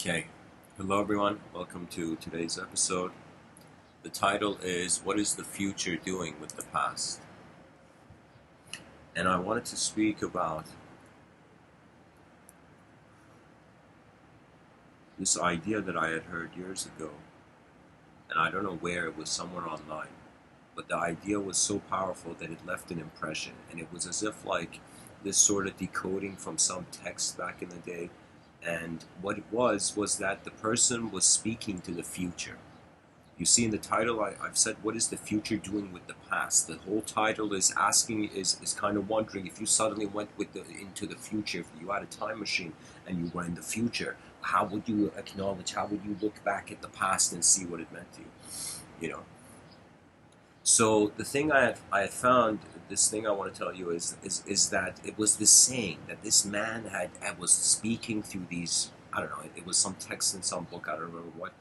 Okay, hello everyone, welcome to today's episode. The title is What is the Future Doing with the Past? And I wanted to speak about this idea that I had heard years ago, and I don't know where, it was somewhere online, but the idea was so powerful that it left an impression, and it was as if like this sort of decoding from some text back in the day. And what it was that the person was speaking to the future. You see in the title, I've said, what is the future doing with the past? The whole title is asking, is kind of wondering, if you suddenly went into the future, if you had a time machine and you were in the future, how would you acknowledge, how would you look back at the past and see what it meant to you? You know? So the thing I had found, this thing I want to tell you is that it was this saying that this man was speaking through these, I don't know, it was some text in some book, I don't remember what.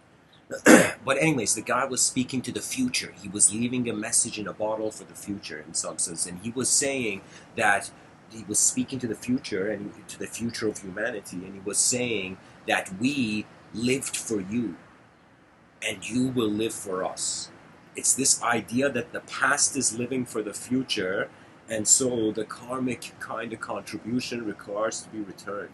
But anyways, the guy was speaking to the future. He was leaving a message in a bottle for the future in some sense, and he was saying that he was speaking to the future and to the future of humanity, and he was saying that we lived for you and you will live for us. It's this idea that the past is living for the future, and so the karmic kind of contribution requires to be returned,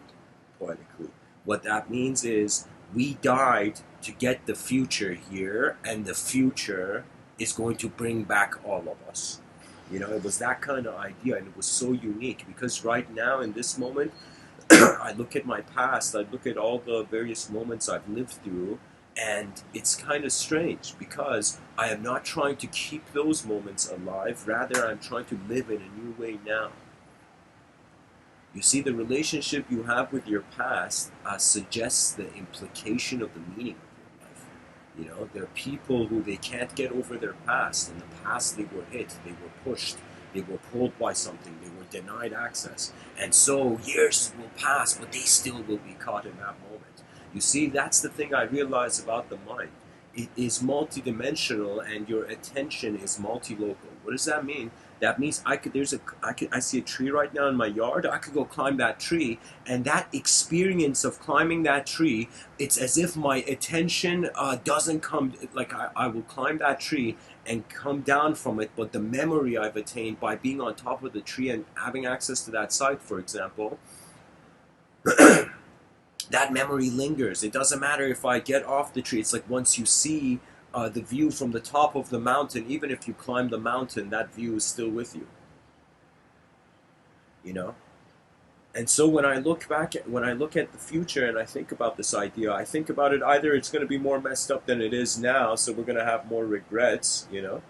poetically. What that means is we died to get the future here, and the future is going to bring back all of us. You know, it was that kind of idea, and it was so unique because right now in this moment, I look at my past, I look at all the various moments I've lived through, and it's kind of strange because I am not trying to keep those moments alive, rather I'm trying to live in a new way now. You see, the relationship you have with your past suggests the implication of the meaning of your life. You know, there are people who they can't get over their past. In the past they were hit, they were pushed, they were pulled by something, they were denied access. And so years will pass, but they still will be caught in that moment. You see, that's the thing I realize about the mind. It is multidimensional, and your attention is multilocal. What does that mean? That means I see a tree right now in my yard. I could go climb that tree, and that experience of climbing that tree, it's as if my attention doesn't come. Like I will climb that tree and come down from it, but the memory I've attained by being on top of the tree and having access to that site, for example. That memory lingers. It doesn't matter if I get off the tree. It's like once you see the view from the top of the mountain, even if you climb the mountain, that view is still with you. You know? And so when I look at the future and I think about this idea, I think about it either it's going to be more messed up than it is now, so we're going to have more regrets, you know?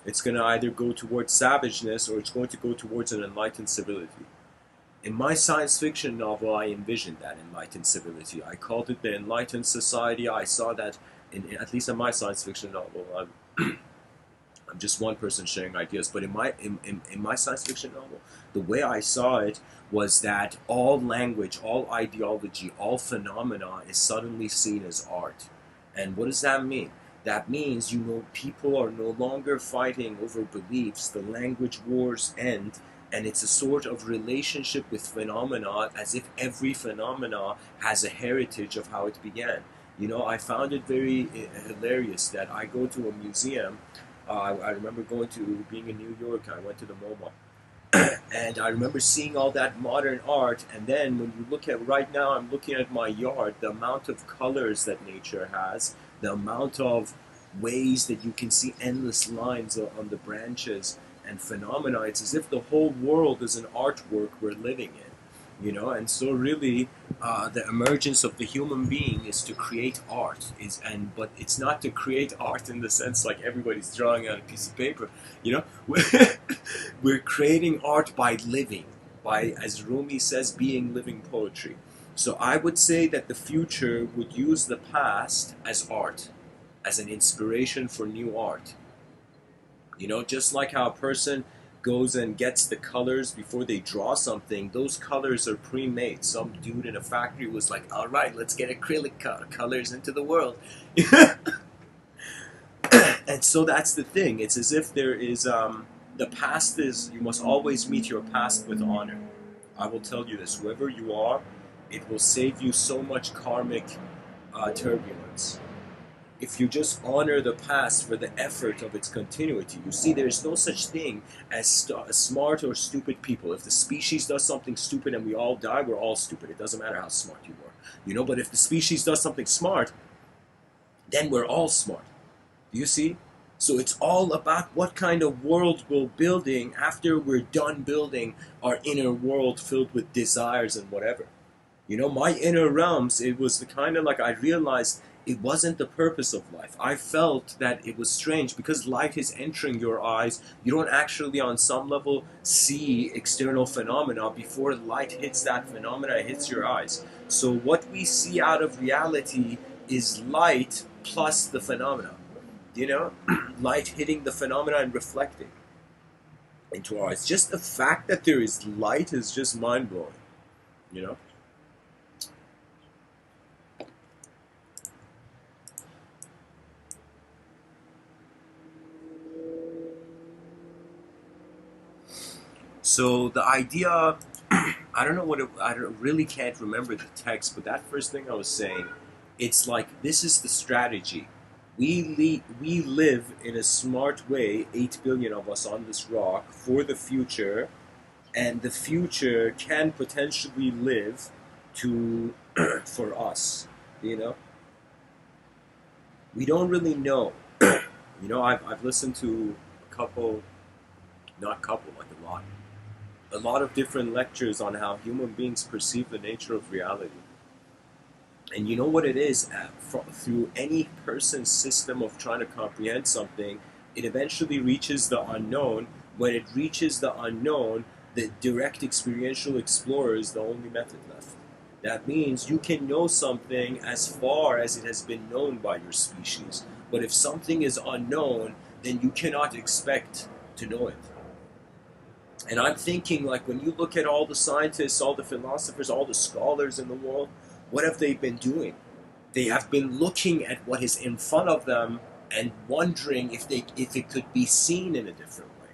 It's going to either go towards savageness or it's going to go towards an enlightened civility. In my science fiction novel, I envisioned that enlightened civility. I called it the Enlightened Society. I saw that, at least in my science fiction novel. I'm just one person sharing ideas, but in my science fiction novel, the way I saw it was that all language, all ideology, all phenomena is suddenly seen as art. And what does that mean? That means, you know, people are no longer fighting over beliefs. The language wars end. And it's a sort of relationship with phenomena, as if every phenomena has a heritage of how it began. You know, I found it very hilarious that I go to a museum. I remember being in New York, I went to the MoMA. And I remember seeing all that modern art, and then when you look at, right now I'm looking at my yard, the amount of colors that nature has, the amount of ways that you can see endless lines on the branches, and phenomena, it's as if the whole world is an artwork we're living in, you know. And so really the emergence of the human being is to create art, but it's not to create art in the sense like everybody's drawing on a piece of paper, you know. We're creating art by living, by, as Rumi says, being living poetry. So I would say that the future would use the past as art, as an inspiration for new art. You know, just like how a person goes and gets the colors before they draw something, those colors are pre-made. Some dude in a factory was like, all right, let's get acrylic colors into the world. And so that's the thing. It's as if there is, the past is, you must always meet your past with honor. I will tell you this, whoever you are, it will save you so much karmic turbulence. If you just honor the past for the effort of its continuity, you see there's no such thing as smart or stupid people. If the species does something stupid and we all die, we're all stupid. It doesn't matter how smart you are. But if the species does something smart, then we're all smart. Do you see? So it's all about what kind of world we're building after we're done building our inner world filled with desires and whatever. My inner realms, it was the kind of like I realized it wasn't the purpose of life. I felt that it was strange because light is entering your eyes. You don't actually, on some level, see external phenomena before light hits that phenomena, it hits your eyes. So what we see out of reality is light plus the phenomena. Light hitting the phenomena and reflecting into our eyes. Just the fact that there is light is just mind blowing. You know. So the idea, I don't know really can't remember the text, but that first thing I was saying, it's like this is the strategy. We live in a smart way, 8 billion of us on this rock, for the future, and the future can potentially live to for us. We don't really know. I've listened to a couple, not couple, like a lot of different lectures on how human beings perceive the nature of reality. And you know what it is? Through any person's system of trying to comprehend something, it eventually reaches the unknown. When it reaches the unknown, the direct experiential explorer is the only method left. That means you can know something as far as it has been known by your species. But if something is unknown, then you cannot expect to know it. And I'm thinking, like, when you look at all the scientists, all the philosophers, all the scholars in the world, what have they been doing? They have been looking at what is in front of them and wondering if it could be seen in a different way.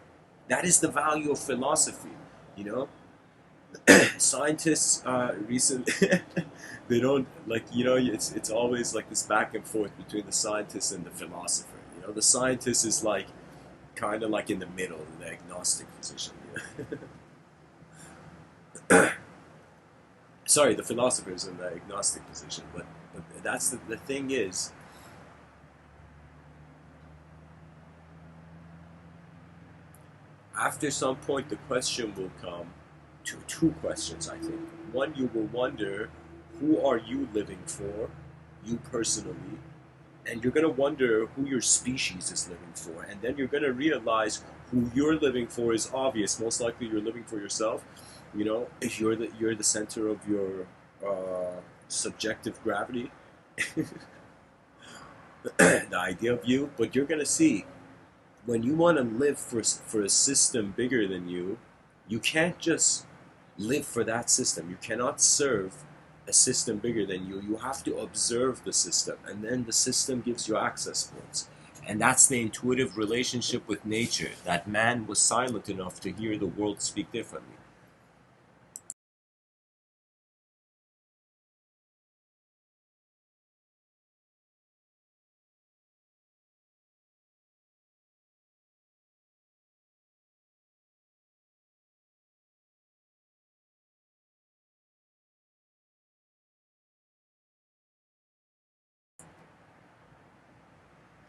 That is the value of philosophy, Scientists recently, they don't, like, it's always like this back and forth between the scientist and the philosopher. The scientist is like, kind of like in the middle, in the agnostic position. Sorry, the philosopher is in the agnostic position, but that's the thing is, after some point the question will come to two questions, I think. One, you will wonder, who are you living for, you personally? And you're going to wonder who your species is living for. And then you're going to realize who you're living for is obvious. Most likely you're living for yourself. If you're the center of your subjective gravity, the idea of you. But you're going to see, when you want to live for a system bigger than you, you can't just live for that system. You cannot serve a system bigger than you. You have to observe the system, and then the system gives you access points. And that's the intuitive relationship with nature, that man was silent enough to hear the world speak differently.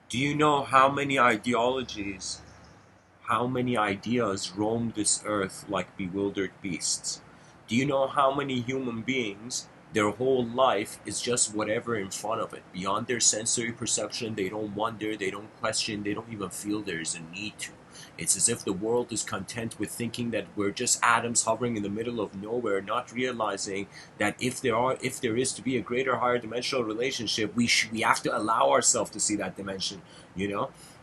Do you know how many ideologies, how many ideas roam this earth like bewildered beasts? Do you know how many human beings, their whole life is just whatever in front of it? Beyond their sensory perception, they don't wonder, they don't question, they don't even feel there's a need to. It's as if the world is content with thinking that we're just atoms hovering in the middle of nowhere, not realizing that if there is to be a greater, higher dimensional relationship, we have to allow ourselves to see that dimension.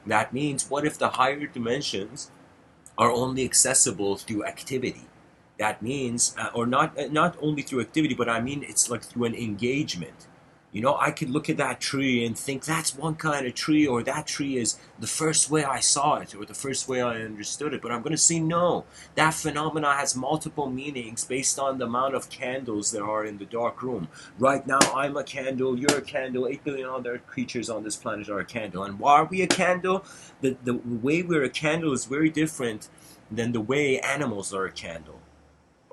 That means, what if the higher dimensions are only accessible through activity? That means, or not only through activity, but I mean it's like through an engagement. You know, I could look at that tree and think that's one kind of tree, or that tree is the first way I saw it, or the first way I understood it. But I'm going to say no. That phenomena has multiple meanings based on the amount of candles there are in the dark room. Right now, I'm a candle, you're a candle, 8 billion other creatures on this planet are a candle. And why are we a candle? The way we're a candle is very different than the way animals are a candle.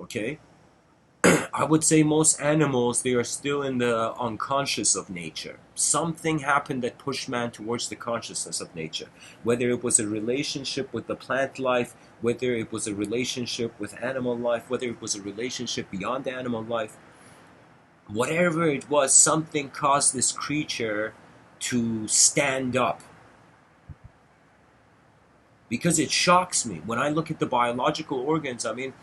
Okay? I would say most animals, they are still in the unconscious of nature. Something happened that pushed man towards the consciousness of nature. Whether it was a relationship with the plant life, whether it was a relationship with animal life, whether it was a relationship beyond animal life, whatever it was, something caused this creature to stand up. Because it shocks me. When I look at the biological organs, I mean,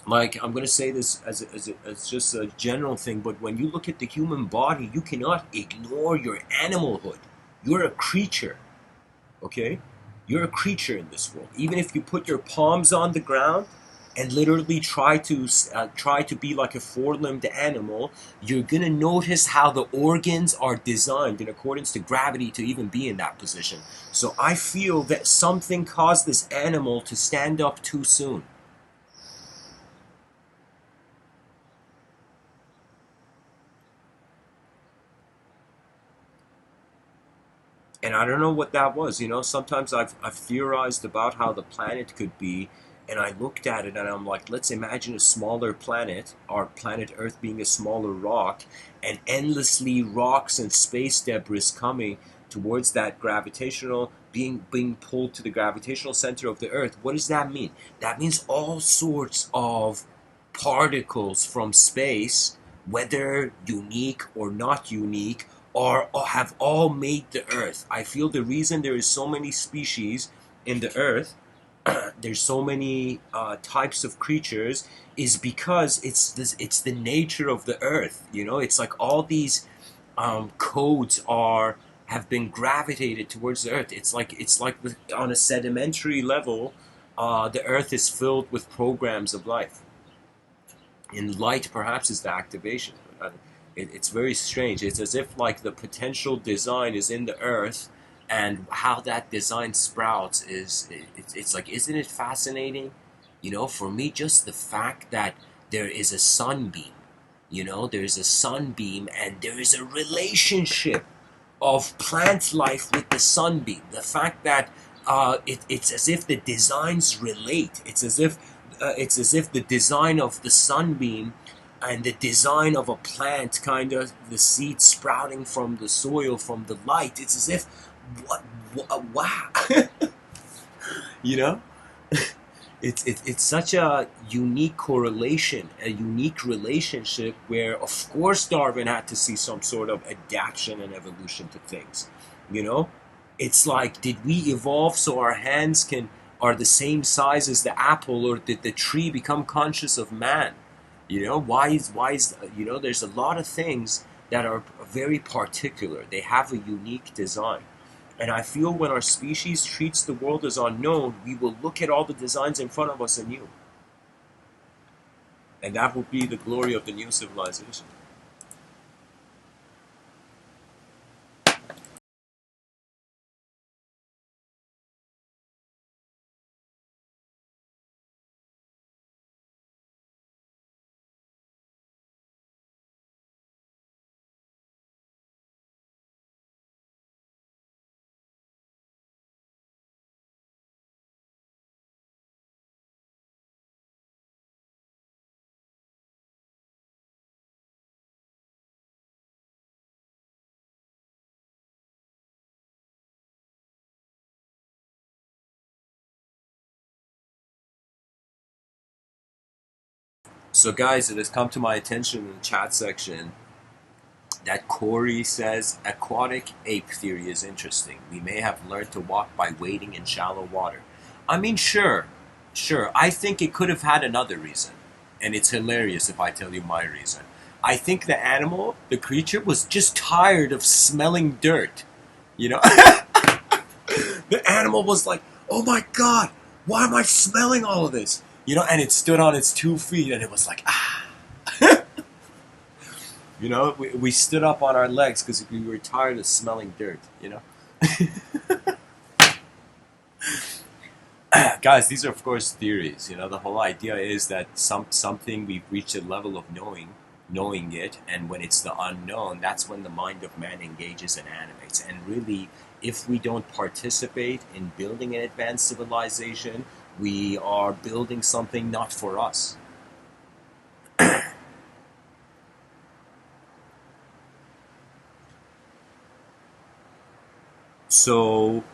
like, I'm going to say this as just a general thing, but when you look at the human body, you cannot ignore your animalhood. You're a creature, okay? You're a creature in this world. Even if you put your palms on the ground and literally try to be like a four-limbed animal, you're going to notice how the organs are designed in accordance to gravity to even be in that position. So I feel that something caused this animal to stand up too soon. And I don't know what that was. You know, sometimes I've theorized about how the planet could be, and I looked at it and I'm like, let's imagine a smaller planet, our planet Earth being a smaller rock, and endlessly rocks and space debris coming towards that gravitational, being pulled to the gravitational center of the Earth. What does that mean? That means all sorts of particles from space, whether unique or not unique, are have all made the Earth. I feel the reason there is so many species in the Earth, there's so many types of creatures, is because it's the nature of the Earth. You know, it's like all these codes are have been gravitated towards the Earth. It's like on a sedimentary level, the Earth is filled with programs of life. In light, perhaps, is the activation. It's very strange. It's as if like the potential design is in the Earth, and how that design sprouts is it's like, isn't it fascinating? You know, for me, just the fact that there is a sunbeam, you know, there's a sunbeam, and there is a relationship of plant life with the sunbeam. The fact that it's as if the designs relate. It's as if the design of the sunbeam and the design of a plant, kind of the seed sprouting from the soil, from the light. It's as if, wow, you know. It's such a unique correlation, a unique relationship where, of course, Darwin had to see some sort of adaptation and evolution to things. You know, it's like, did we evolve so our hands can are the same size as the apple, or did the tree become conscious of man? You know, why is you know? There's a lot of things that are very particular. They have a unique design. And I feel when our species treats the world as unknown, we will look at all the designs in front of us anew. And that will be the glory of the new civilization. So, guys, it has come to my attention in the chat section that Corey says aquatic ape theory is interesting. We may have learned to walk by wading in shallow water. I mean, sure, sure. I think it could have had another reason. And it's hilarious if I tell you my reason. I think the animal, the creature, was just tired of smelling dirt. You know? The animal was like, oh my god, why am I smelling all of this? You know, and it stood on its 2 feet and it was like, ah. You know, we stood up on our legs because we were tired of smelling dirt, you know? Guys, these are of course theories. You know, the whole idea is that something we've reached a level of knowing it, and when it's the unknown, that's when the mind of man engages and animates. And really, if we don't participate in building an advanced civilization, we are building something not for us. So,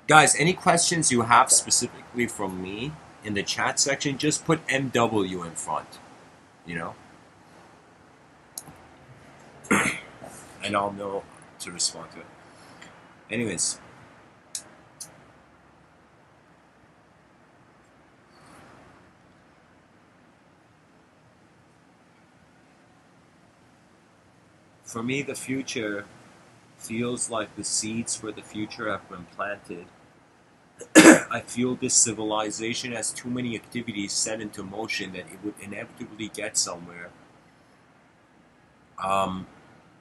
guys, any questions you have specifically from me in the chat section, just put MW in front, you know, and I'll know to respond to it. Anyways, for me, the future feels like the seeds for the future have been planted. I feel this civilization has too many activities set into motion that it would inevitably get somewhere.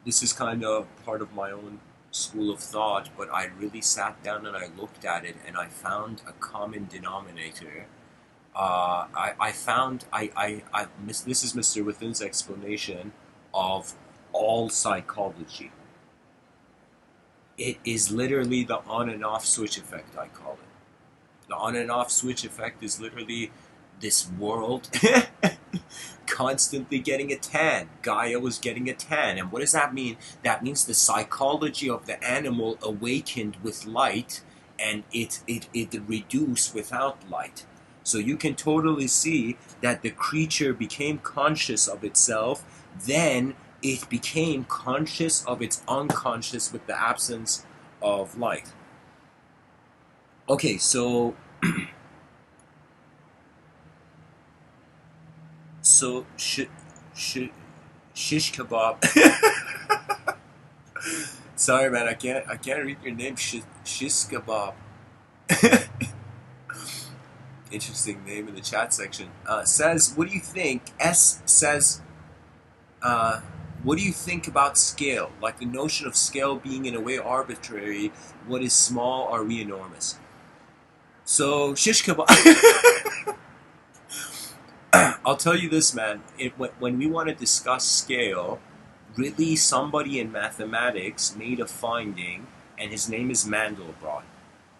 This is kind of part of my own school of thought, but I really sat down and I looked at it and I found a common denominator. This is Mr. Within's explanation of all psychology. It is literally the on and off switch effect, I call it. The on and off switch effect is literally this world constantly getting a tan. Gaia was getting a tan. And what does that mean? That means the psychology of the animal awakened with light, and it reduced without light. So you can totally see that the creature became conscious of itself, then it became conscious of its unconscious with the absence of light. Okay, so shish kebab. Sorry, man, I can't read your name. Shish kebab. Interesting name in the chat section. Says, what do you think? S says, what do you think about scale? Like the notion of scale being in a way arbitrary. What is small? Are we enormous? So, shish kebab. I'll tell you this, man. When we want to discuss scale, really somebody in mathematics made a finding, and his name is Mandelbrot,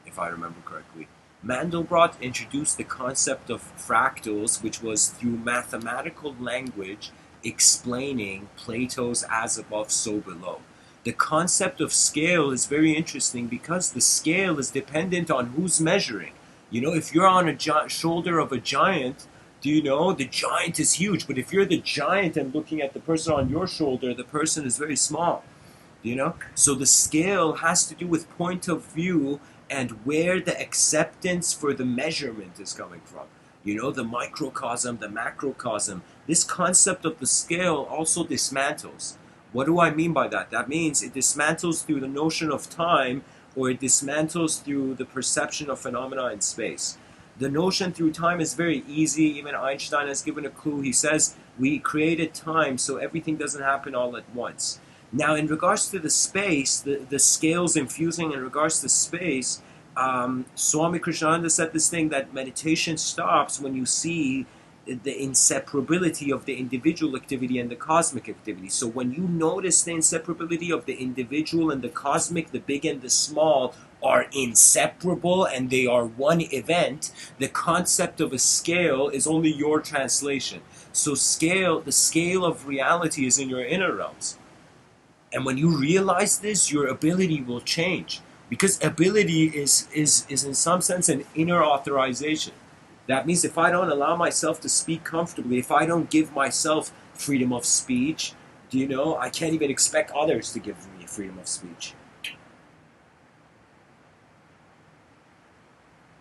if I remember correctly. Mandelbrot introduced the concept of fractals, which was through mathematical language explaining Plato's as above, so below. The concept of scale is very interesting because the scale is dependent on who's measuring. You know, if you're on a shoulder of a giant, do you know, the giant is huge, but if you're the giant and looking at the person on your shoulder, the person is very small. You know? So the scale has to do with point of view and where the acceptance for the measurement is coming from. You know, the microcosm, the macrocosm. This concept of the scale also dismantles. What do I mean by that? That means it dismantles through the notion of time, or it dismantles through the perception of phenomena in space. The notion through time is very easy. Even Einstein has given a clue. He says we created time so everything doesn't happen all at once. Now, in regards to the space, the scales infusing in regards to space, Swami Krishnananda said this thing that meditation stops when you see the inseparability of the individual activity and the cosmic activity. So when you notice the inseparability of the individual and the cosmic, the big and the small are inseparable and they are one event, the concept of a scale is only your translation. So the scale of reality is in your inner realms. And when you realize this, your ability will change. Because ability is in some sense an inner authorization. That means if I don't allow myself to speak comfortably, if I don't give myself freedom of speech, do you know, I can't even expect others to give me freedom of speech.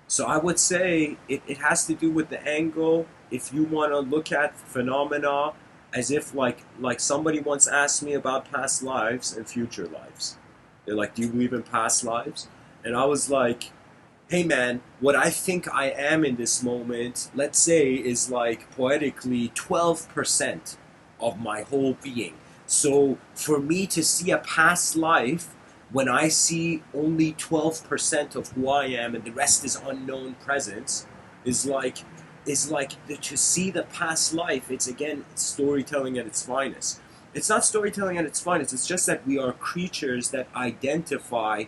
So I would say it has to do with the angle. If you want to look at phenomena as if like somebody once asked me about past lives and future lives. They're like, do you believe in past lives? And I was like, hey man, what I think I am in this moment, let's say, is like poetically 12% of my whole being. So for me to see a past life when I see only 12% of who I am and the rest is unknown presence is like to see the past life. It's again storytelling at its finest. It's not storytelling at its finest. It's just that we are creatures that identify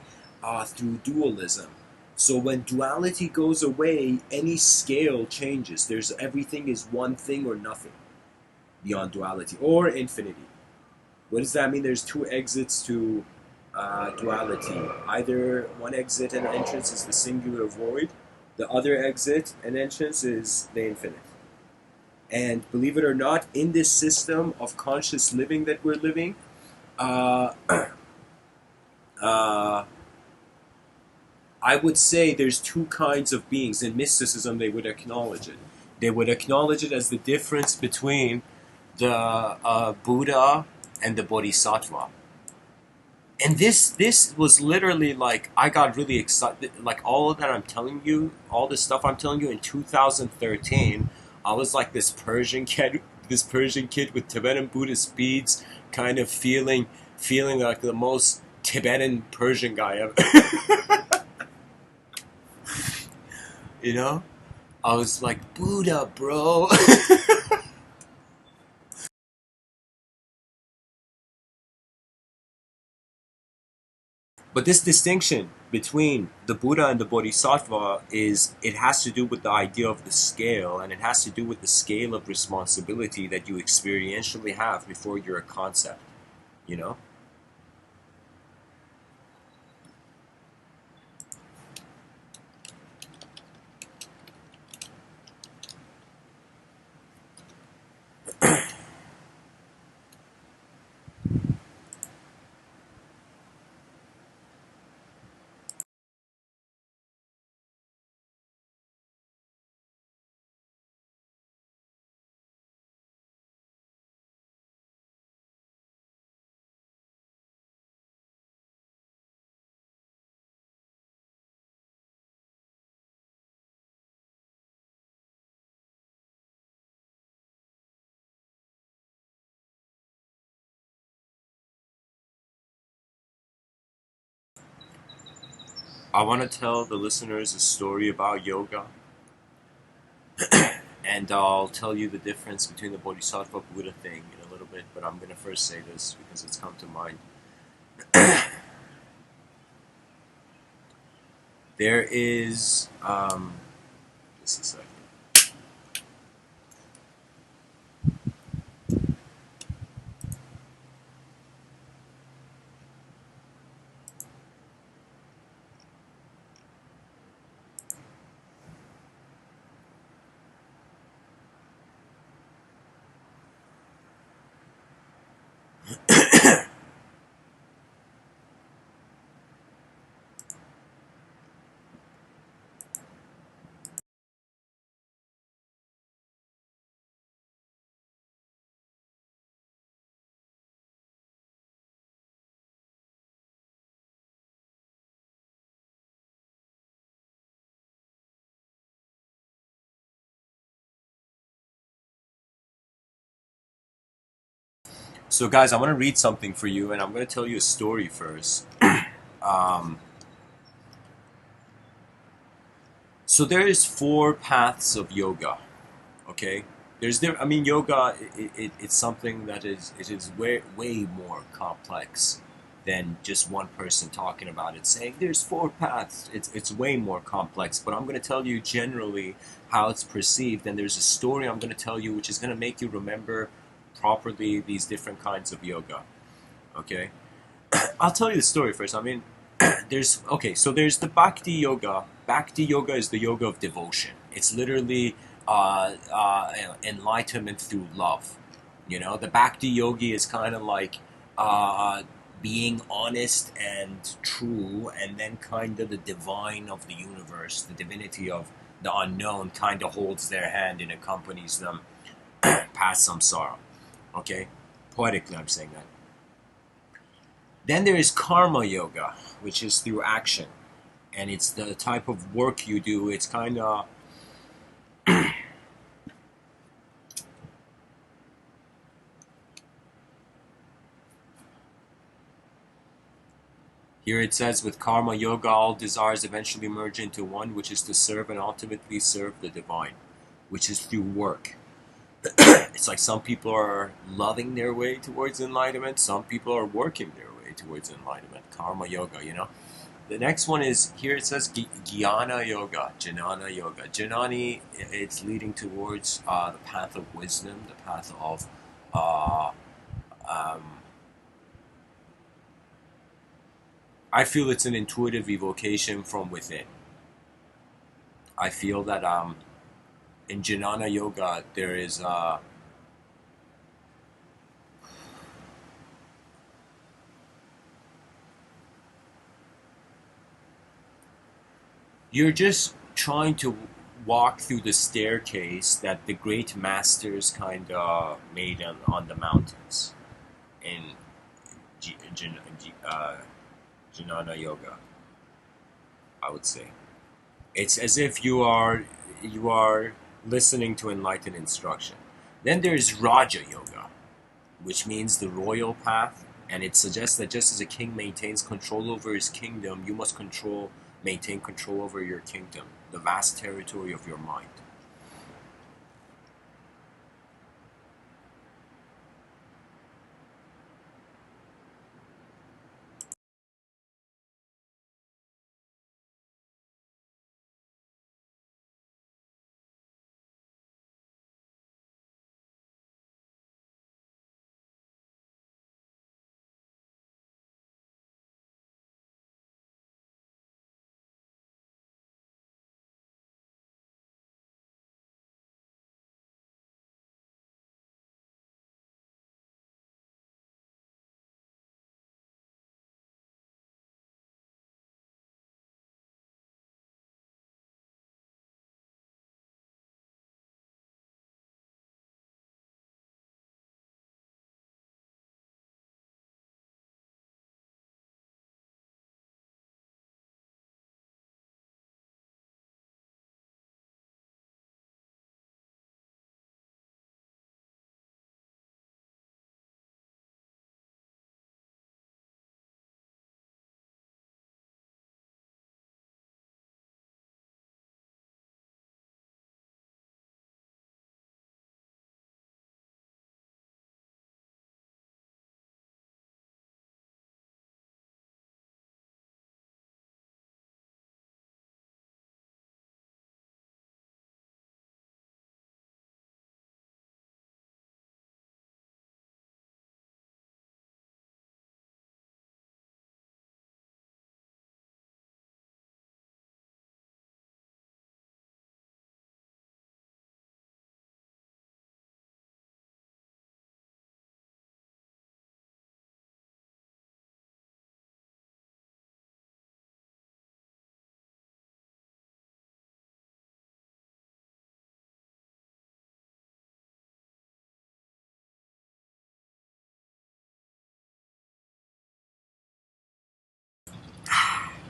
through dualism. So when duality goes away, any scale changes. There's everything is one thing or nothing beyond duality or infinity. What does that mean? There's two exits to duality. Either one exit and entrance is the singular void, the other exit and entrance is the infinite. And believe it or not, in this system of conscious living that we're living, uh, uh, I would say there's two kinds of beings. In mysticism, they would acknowledge it. They would acknowledge it as the difference between the Buddha and the Bodhisattva. And this was literally like I got really excited. Like all of that I'm telling you, all this stuff I'm telling you in 2013, I was like this Persian kid with Tibetan Buddhist beads, kind of feeling like the most Tibetan Persian guy ever. You know, I was like Buddha, bro. But this distinction between the Buddha and the Bodhisattva is it has to do with the idea of the scale, and it has to do with the scale of responsibility that you experientially have before you're a concept, you know? I want to tell the listeners a story about yoga, and I'll tell you the difference between the Bodhisattva Buddha thing in a little bit, but I'm going to first say this because it's come to mind. There is, just a second. So, guys, I want to read something for you, and I'm going to tell you a story first. Um, so there is four paths of yoga. Okay, I mean, yoga. It's something that is way more complex than just one person talking about it, saying there's four paths. It's way more complex. But I'm going to tell you generally how it's perceived, and there's a story I'm going to tell you which is going to make you remember properly these different kinds of yoga. Okay. I'll tell you the story first. I mean, so there's the Bhakti yoga. Bhakti yoga is the yoga of devotion. It's literally enlightenment through love. You know, the Bhakti yogi is kind of like being honest and true, and then kind of the divine of the universe, the divinity of the unknown, kind of holds their hand and accompanies them past samsara. Okay, poetically, I'm saying that. Then there is karma yoga, which is through action. and it's the type of work you do. It's kind of here it says with karma yoga, all desires eventually merge into one, which is to serve and ultimately serve the divine, which is through work. It's like some people are loving their way towards enlightenment, some people are working their way towards enlightenment. Karma yoga, you know. The next one is here it says Jnana Yoga, Jnana Yoga. Jnani, it's leading towards the path of wisdom, the path of. Uh, um, I feel it's an intuitive evocation from within. I feel that in Jnana Yoga there is. You're just trying to walk through the staircase that the great masters kind of made on the mountains in Jnana Yoga, I would say. It's as if you are listening to enlightened instruction. Then there is Raja Yoga, which means the royal path, and it suggests that just as a king maintains control over his kingdom, you must maintain control over your kingdom, the vast territory of your mind.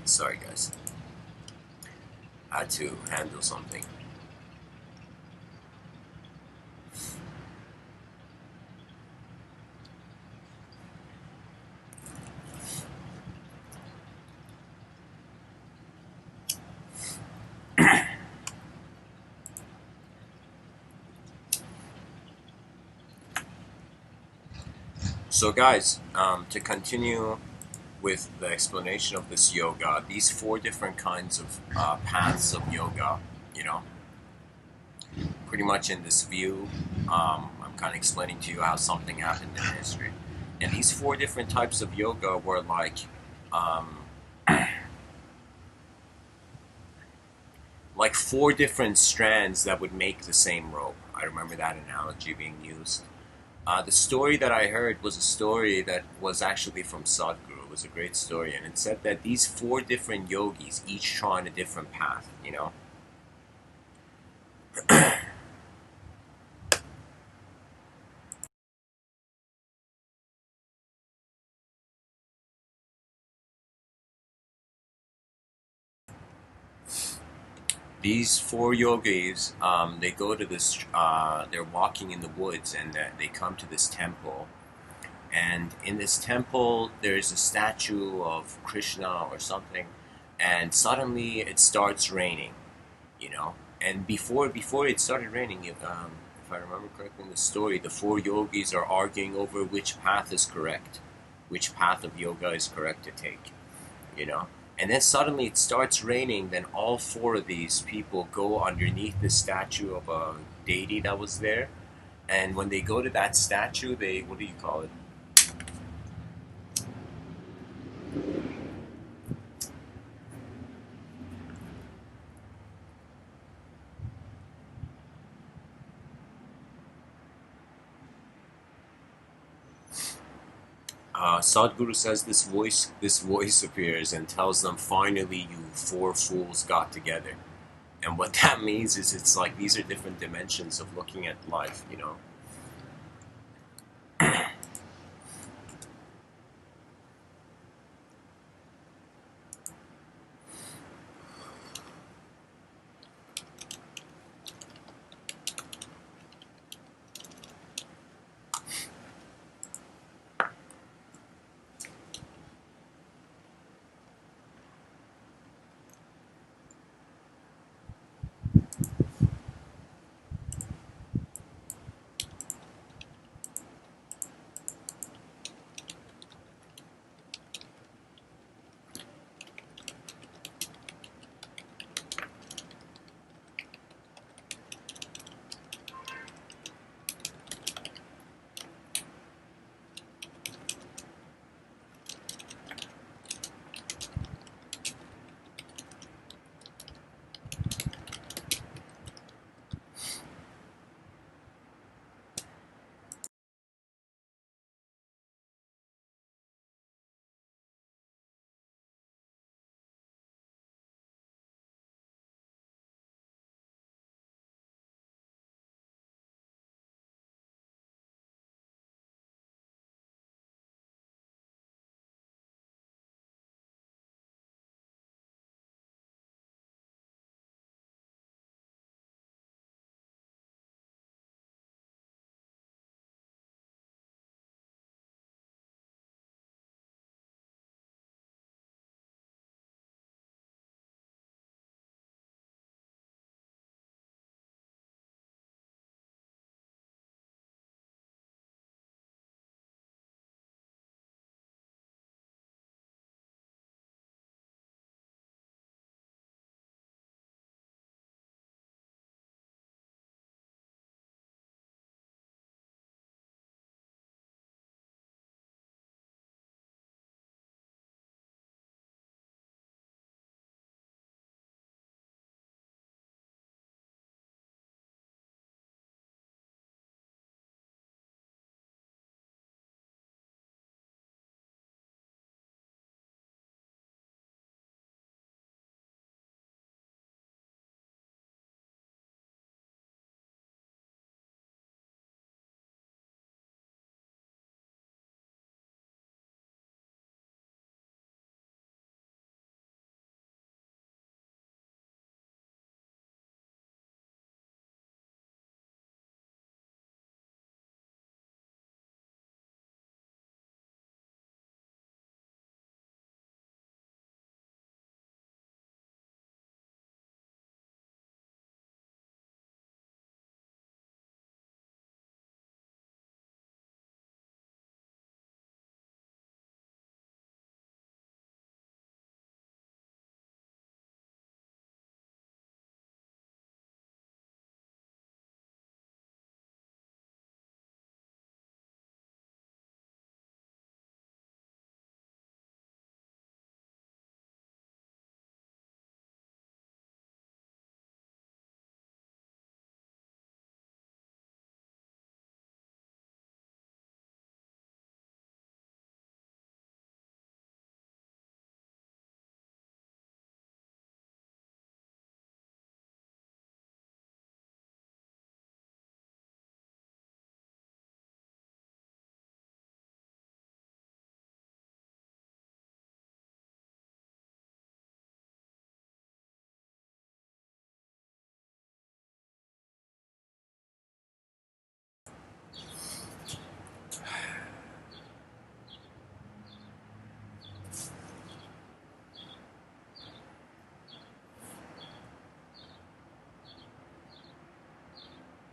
Sorry, guys. I had to handle something. So, guys, to continue with the explanation of this yoga, these four different kinds of paths of yoga, you know, pretty much in this view, I'm kind of explaining to you how something happened in history. And these four different types of yoga were um, like four different strands that would make the same rope. I remember that analogy being used. The story that I heard was a story that was actually from Sadhguru. It was a great story, and it said that these four different yogis, each trying a different path, you know. These four yogis, they go to this. They're walking in the woods, and they come to this temple. And in this temple, there's a statue of Krishna or something, and suddenly it starts raining. You know, and before it started raining, if I remember correctly in the story, the four yogis are arguing over which path is correct, which path of yoga is correct to take. You know, and then suddenly it starts raining. Then all four of these people go underneath the statue of a deity that was there, and when they go to that statue, they, what do you call it? Sadhguru says this voice appears and tells them, finally you four fools got together. And what that means is, it's like these are different dimensions of looking at life, you know.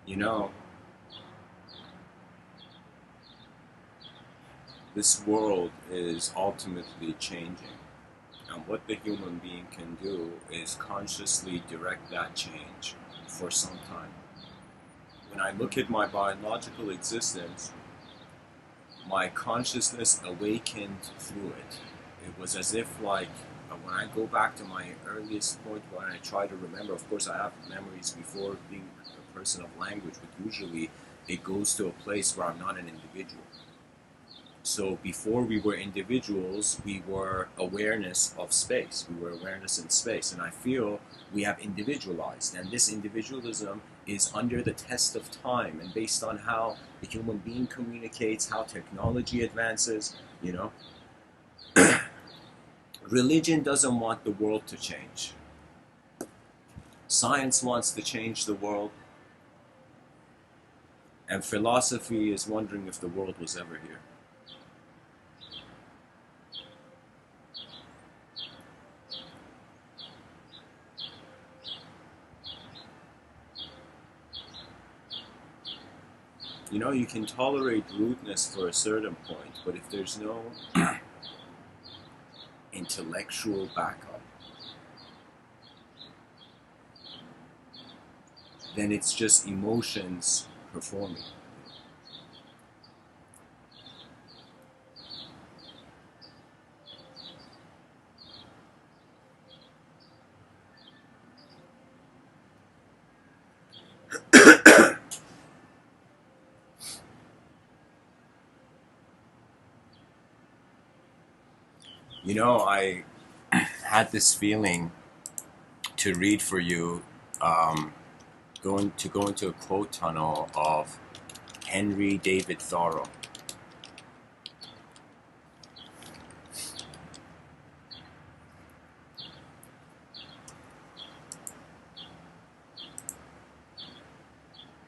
You know, this world is ultimately changing. And what the human being can do is consciously direct that change for some time. When I look at my biological existence, my consciousness awakened through it. It was as if, like, when I go back to my earliest point, when I try to remember, of course, I have memories before being a person of language, but usually it goes to a place where I'm not an individual. So before we were individuals, we were awareness of space. We were awareness in space. And I feel we have individualized. And this individualism is under the test of time. And based on how the human being communicates, how technology advances, you know, religion doesn't want the world to change. Science wants to change the world. And philosophy is wondering if the world was ever here. You know, you can tolerate rudeness for a certain point, but if there's no intellectual backup, then it's just emotions performing. You know, I had this feeling to read for you, go into a quote tunnel of Henry David Thoreau.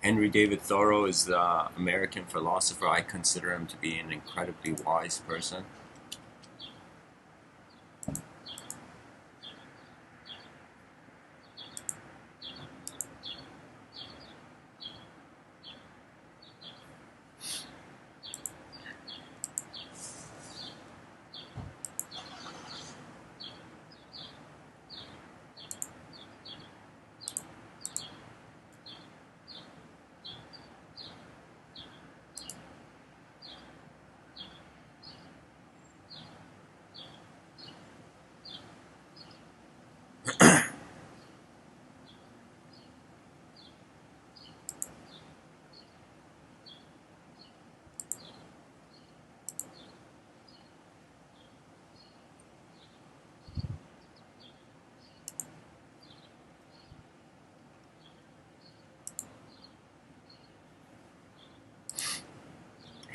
Henry David Thoreau is the American philosopher. I consider him to be an incredibly wise person.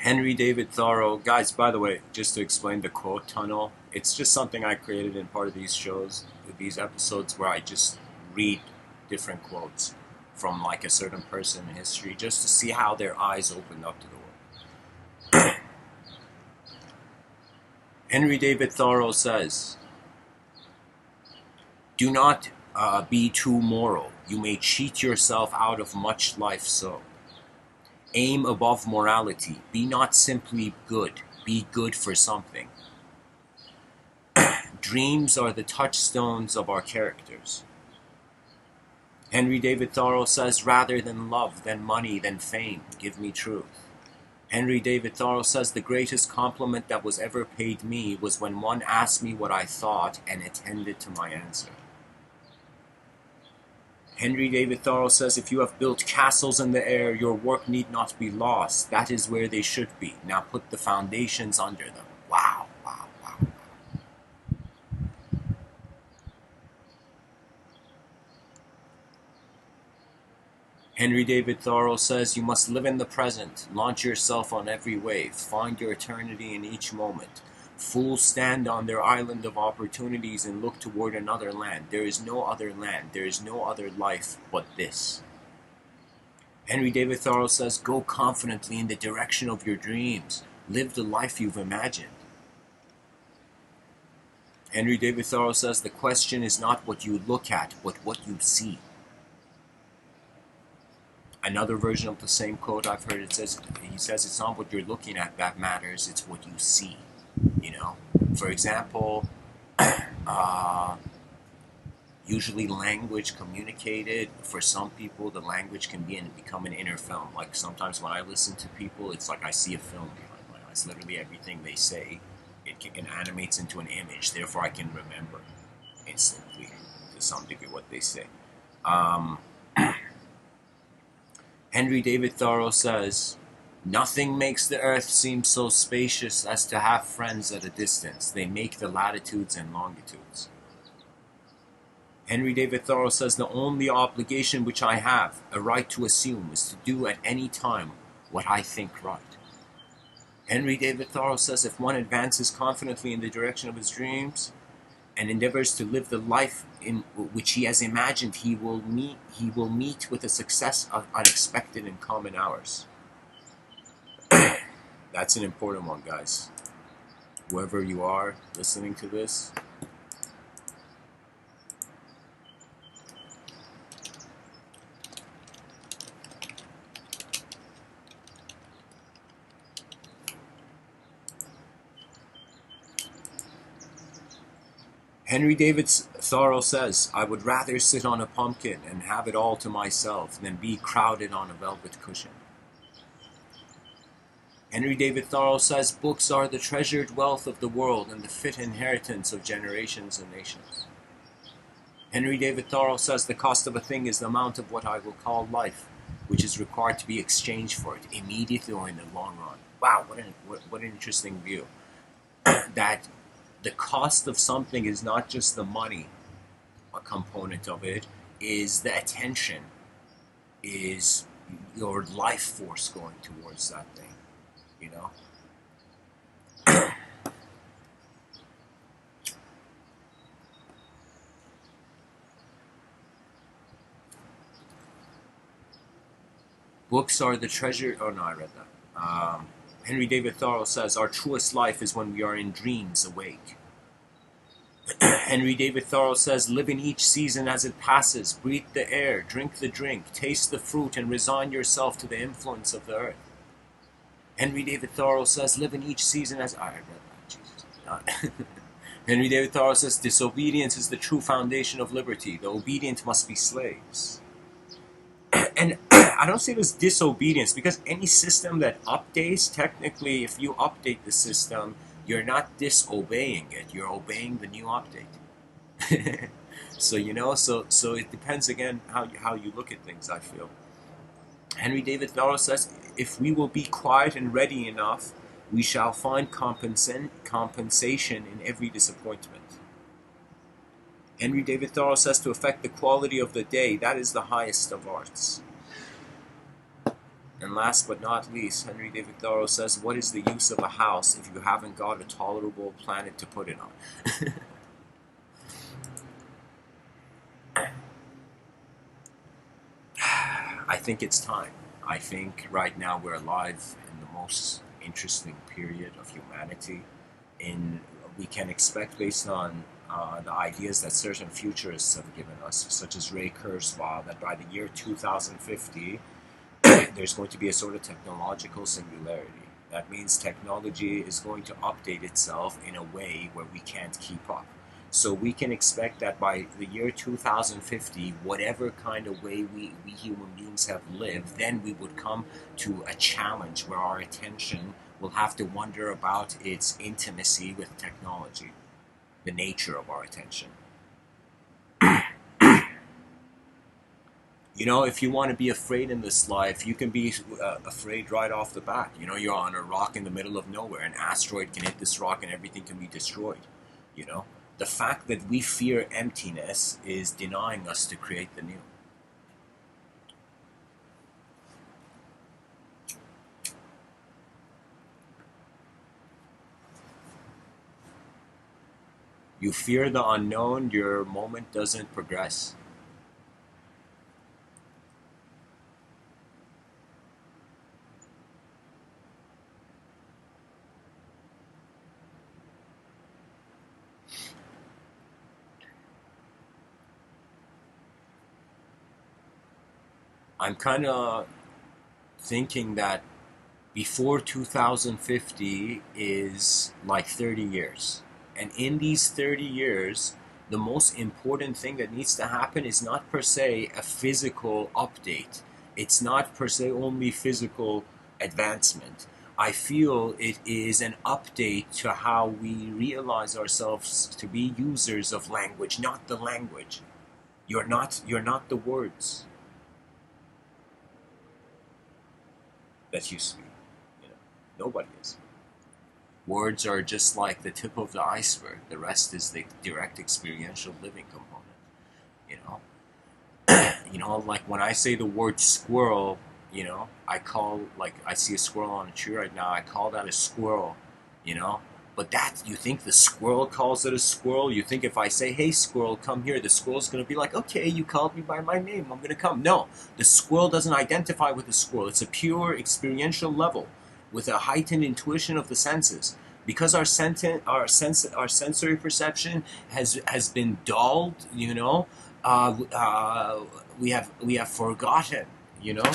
Henry David Thoreau, guys, by the way, just to explain the quote tunnel, it's just something I created in part of these shows, these episodes where I just read different quotes from like a certain person in history just to see how their eyes opened up to the world. Henry David Thoreau says, "Do not be too moral. You may cheat yourself out of much life so. Aim above morality. Be not simply good. Be good for something. Dreams are the touchstones of our characters." Henry David Thoreau says, "Rather than love, than money, than fame, give me truth." Henry David Thoreau says, "The greatest compliment that was ever paid me was when one asked me what I thought and attended to my answer." Henry David Thoreau says, "If you have built castles in the air, your work need not be lost. That is where they should be. Now put the foundations under them." Wow, wow, wow. Henry David Thoreau says, "You must live in the present. Launch yourself on every wave. Find your eternity in each moment. Fools stand on their island of opportunities and look toward another land. There is no other land. There is no other life but this." Henry David Thoreau says, "Go confidently in the direction of your dreams. Live the life you've imagined." Henry David Thoreau says, "The question is not what you look at, but what you see." Another version of the same quote I've heard, he says, it's not what you're looking at that matters, it's what you see. You know, for example, uh, usually language communicated, for some people, the language can become an inner film. Like sometimes when I listen to people, it's like I see a film behind my eyes. Literally everything they say, it animates into an image. Therefore, I can remember instantly, to some degree, what they say. Henry David Thoreau says, "Nothing makes the earth seem so spacious as to have friends at a distance. They make the latitudes and longitudes." Henry David Thoreau says, "The only obligation which I have a right to assume is to do at any time what I think right." Henry David Thoreau says, "If one advances confidently in the direction of his dreams and endeavors to live the life in which he has imagined, he will meet with a success unexpected in common hours." That's an important one, guys. Whoever you are listening to this, Henry David Thoreau says, "I would rather sit on a pumpkin and have it all to myself than be crowded on a velvet cushion." Henry David Thoreau says, "Books are the treasured wealth of the world and the fit inheritance of generations and nations." Henry David Thoreau says, "The cost of a thing is the amount of what I will call life, which is required to be exchanged for it, immediately or in the long run." Wow, what an interesting view. That the cost of something is not just the money, a component of it is the attention, is your life force going towards that thing, you know? Books are the treasure. Oh no, I read that. Henry David Thoreau says, "Our truest life is when we are in dreams awake." Henry David Thoreau says, "Live in each season as it passes, breathe the air, drink the drink, taste the fruit, and resign yourself to the influence of the earth." Henry David Thoreau says, "Live in each season as..." I read that, Jesus. Henry David Thoreau says, "Disobedience is the true foundation of liberty. The obedient must be slaves." And I don't see it as disobedience, because any system that updates, technically, if you update the system, you're not disobeying it, you're obeying the new update. So, so it depends again how you look at things, I feel. Henry David Thoreau says, "If we will be quiet and ready enough, we shall find compensation in every disappointment." Henry David Thoreau says, "To affect the quality of the day, that is the highest of arts." And last but not least, Henry David Thoreau says, "What is the use of a house if you haven't got a tolerable planet to put it on?" I think it's time. I think right now we're alive in the most interesting period of humanity. We can expect, based on the ideas that certain futurists have given us, such as Ray Kurzweil, that by the year 2050, there's going to be a sort of technological singularity. That means technology is going to update itself in a way where we can't keep up. So we can expect that by the year 2050, whatever kind of way we human beings have lived, then we would come to a challenge where our attention will have to wonder about its intimacy with technology, the nature of our attention. If you want to be afraid in this life, you can be afraid right off the bat. You're on a rock in the middle of nowhere. An asteroid can hit this rock and everything can be destroyed. The fact that we fear emptiness is denying us to create the new. You fear the unknown, your moment doesn't progress. I'm kind of thinking that before 2050 is like 30 years. And in these 30 years, the most important thing that needs to happen is not per se a physical update. It's not per se only physical advancement. I feel it is an update to how we realize ourselves to be users of language, not the language. You're not the words that you speak. You know, nobody is. Words are just like the tip of the iceberg. The rest is the direct experiential living component. You know, like when I say the word squirrel, I call, like, I see a squirrel on a tree right now. I call that a squirrel. You know, but that, you think the squirrel calls it a squirrel? You think if I say, "Hey, squirrel, come here," the squirrel's gonna be like, "Okay, you called me by my name. I'm gonna come." No, the squirrel doesn't identify with the squirrel. It's a pure experiential level with a heightened intuition of the senses. Because our sensory perception has been dulled, we have forgotten, you know.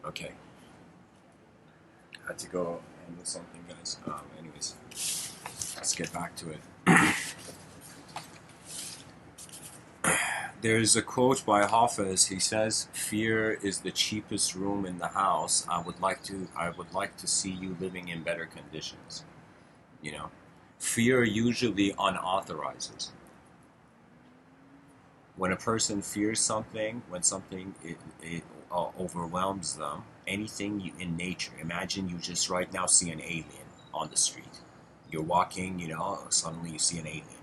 Okay, I had to go handle something, guys. Anyways, let's get back to it. There's a quote by Hafiz. He says, "Fear is the cheapest room in the house. I would like to see you living in better conditions." You know, fear usually unauthorizes. When a person fears something, when something overwhelms them, anything in nature. Imagine you just right now see an alien on the street. You're walking, suddenly you see an alien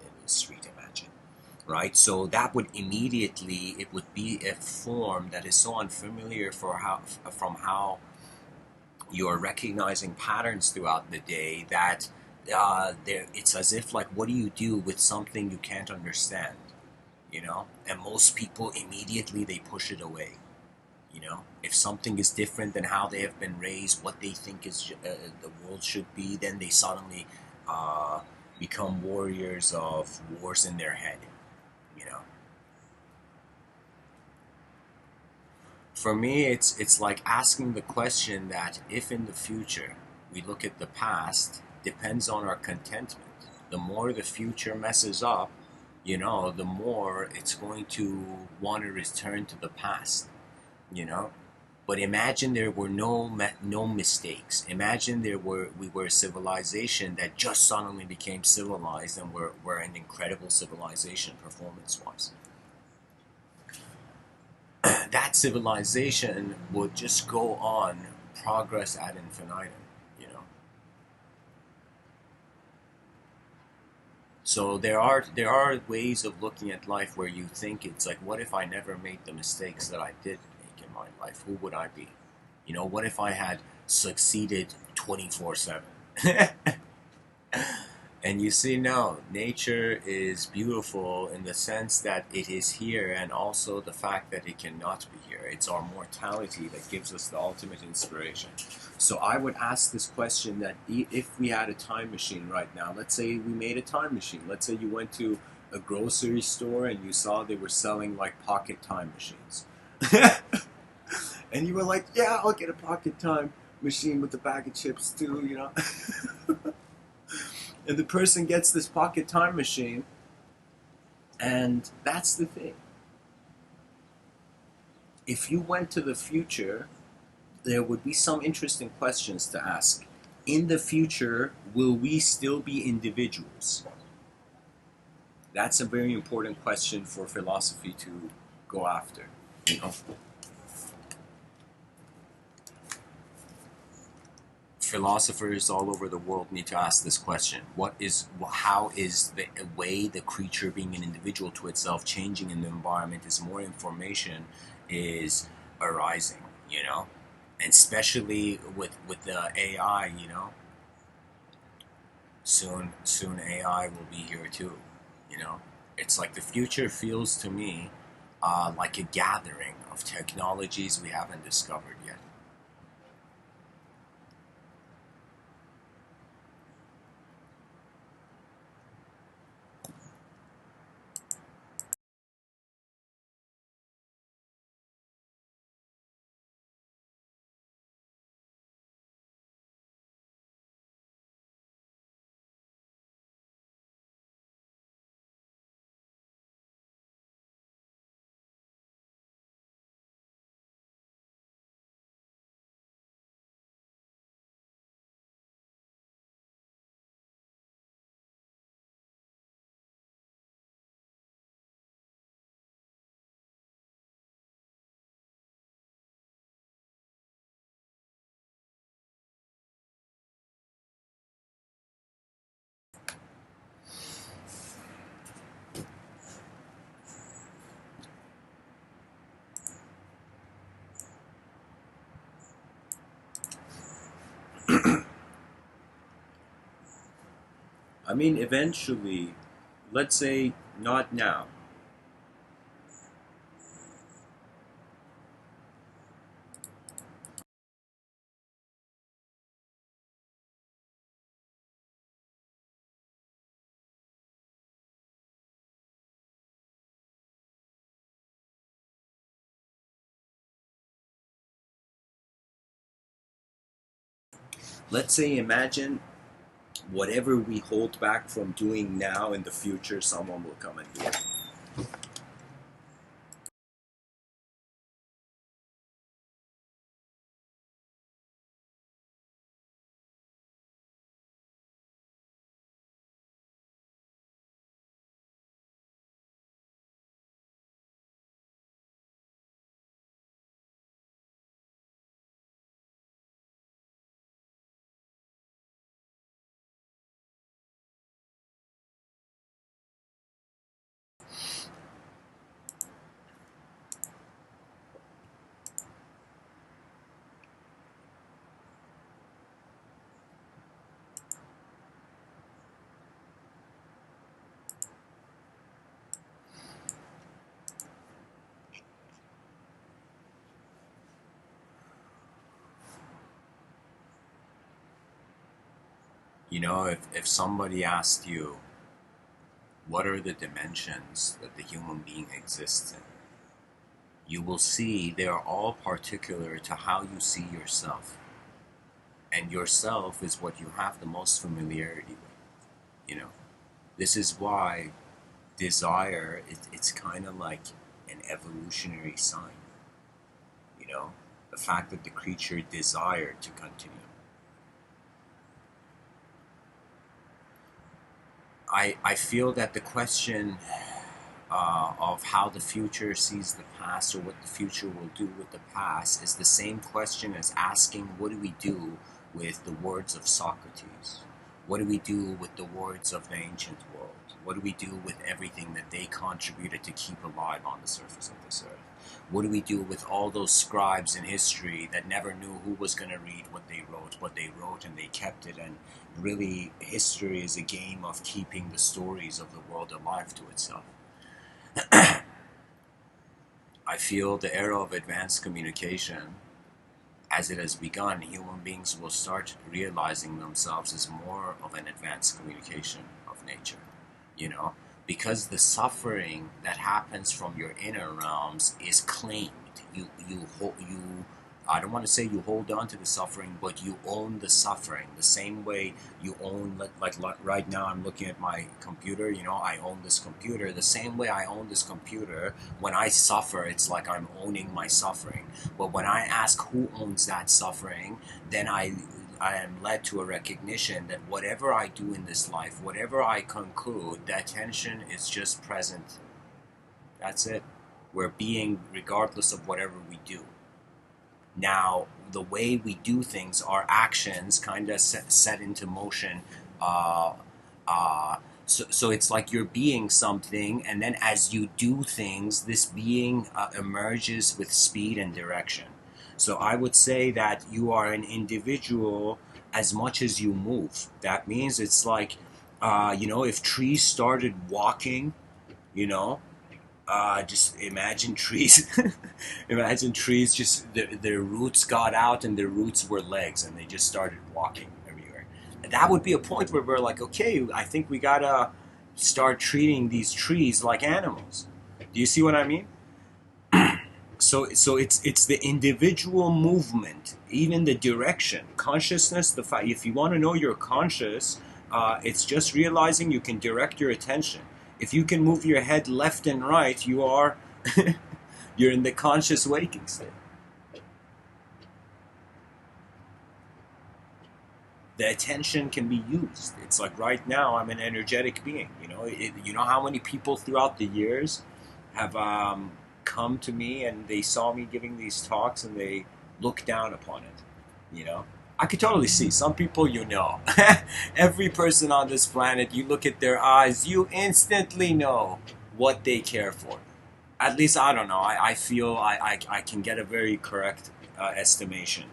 in the street. Imagine. Right? So that would immediately, it would be a form that is so unfamiliar from how you're recognizing patterns throughout the day that it's as if, like, what do you do with something you can't understand? And most people immediately they push it away. You know, if something is different than how they have been raised, what they think is the world should be, then they suddenly uh, become warriors of wars in their head. You know, for me, it's like asking the question that if in the future we look at the past, depends on our contentment. The more the future messes up, you know, the more it's going to want to return to the past. You know, but imagine there were no mistakes. Imagine we were a civilization that just suddenly became civilized, and we're an incredible civilization performance wise. That civilization would just go on, progress ad infinitum, you know. So there are ways of looking at life where you think it's like, what if I never made the mistakes that I did make in my life? Who would I be? You know, what if I had succeeded 24/7? And you see, no, nature is beautiful in the sense that it is here, and also the fact that it cannot be here. It's our mortality that gives us the ultimate inspiration. So I would ask this question that if we had a time machine right now, let's say we made a time machine, let's say you went to a grocery store and you saw they were selling like pocket time machines. And you were like, yeah, I'll get a pocket time machine with a bag of chips too, you know? And the person gets this pocket time machine, and that's the thing. If you went to the future, there would be some interesting questions to ask. In the future, will we still be individuals? That's a very important question for philosophy to go after. You know, philosophers all over the world need to ask this question: how is the way the creature being an individual to itself changing in the environment as more information is arising? You know, and especially with the AI, you know, soon AI will be here too. You know, it's like the future feels to me like a gathering of technologies we haven't discovered yet. I mean, eventually, let's say not now. Let's say, imagine whatever we hold back from doing now in the future, someone will come and do it. You know, if somebody asked you, what are the dimensions that the human being exists in? You will see they are all particular to how you see yourself. And yourself is what you have the most familiarity with. You know, this is why desire, it's kind of like an evolutionary sign. You know, the fact that the creature desired to continue. I feel that the question of how the future sees the past or what the future will do with the past is the same question as asking, what do we do with the words of Socrates? What do we do with the words of the ancient world? What do we do with everything that they contributed to keep alive on the surface of this earth? What do we do with all those scribes in history that never knew who was going to read what they wrote, and they kept it? And really, history is a game of keeping the stories of the world alive to itself. I feel the era of advanced communication, as it has begun, human beings will start realizing themselves as more of an advanced communication of nature, you know, because the suffering that happens from your inner realms is claimed. You I don't want to say you hold on to the suffering, but you own the suffering the same way you own, like right now I'm looking at my computer, you know, I own this computer. The same way I own this computer, when I suffer, it's like I'm owning my suffering. But when I ask who owns that suffering, then I am led to a recognition that whatever I do in this life, whatever I conclude, the attention is just present. That's it. We're being regardless of whatever we do. Now, the way we do things, our actions kind of set into motion. Uh, so it's like you're being something, and then as you do things, this being emerges with speed and direction. So I would say that you are an individual as much as you move. That means it's like, you know, if trees started walking, you know, just imagine trees. Imagine trees. Just their roots got out, and their roots were legs, and they just started walking everywhere. And that would be a point where we're like, okay, I think we gotta start treating these trees like animals. Do you see what I mean? So it's the individual movement, even the direction, consciousness. The fact, if you want to know you're conscious, it's just realizing you can direct your attention. If you can move your head left and right, you are you're in the conscious waking state. The attention can be used. It's like right now I'm an energetic being. You know, you know how many people throughout the years have come to me and they saw me giving these talks and they look down upon it. You know, I could totally see some people. You know, every person on this planet, you look at their eyes, you instantly know what they care for. At least I don't know. I feel I can get a very correct estimation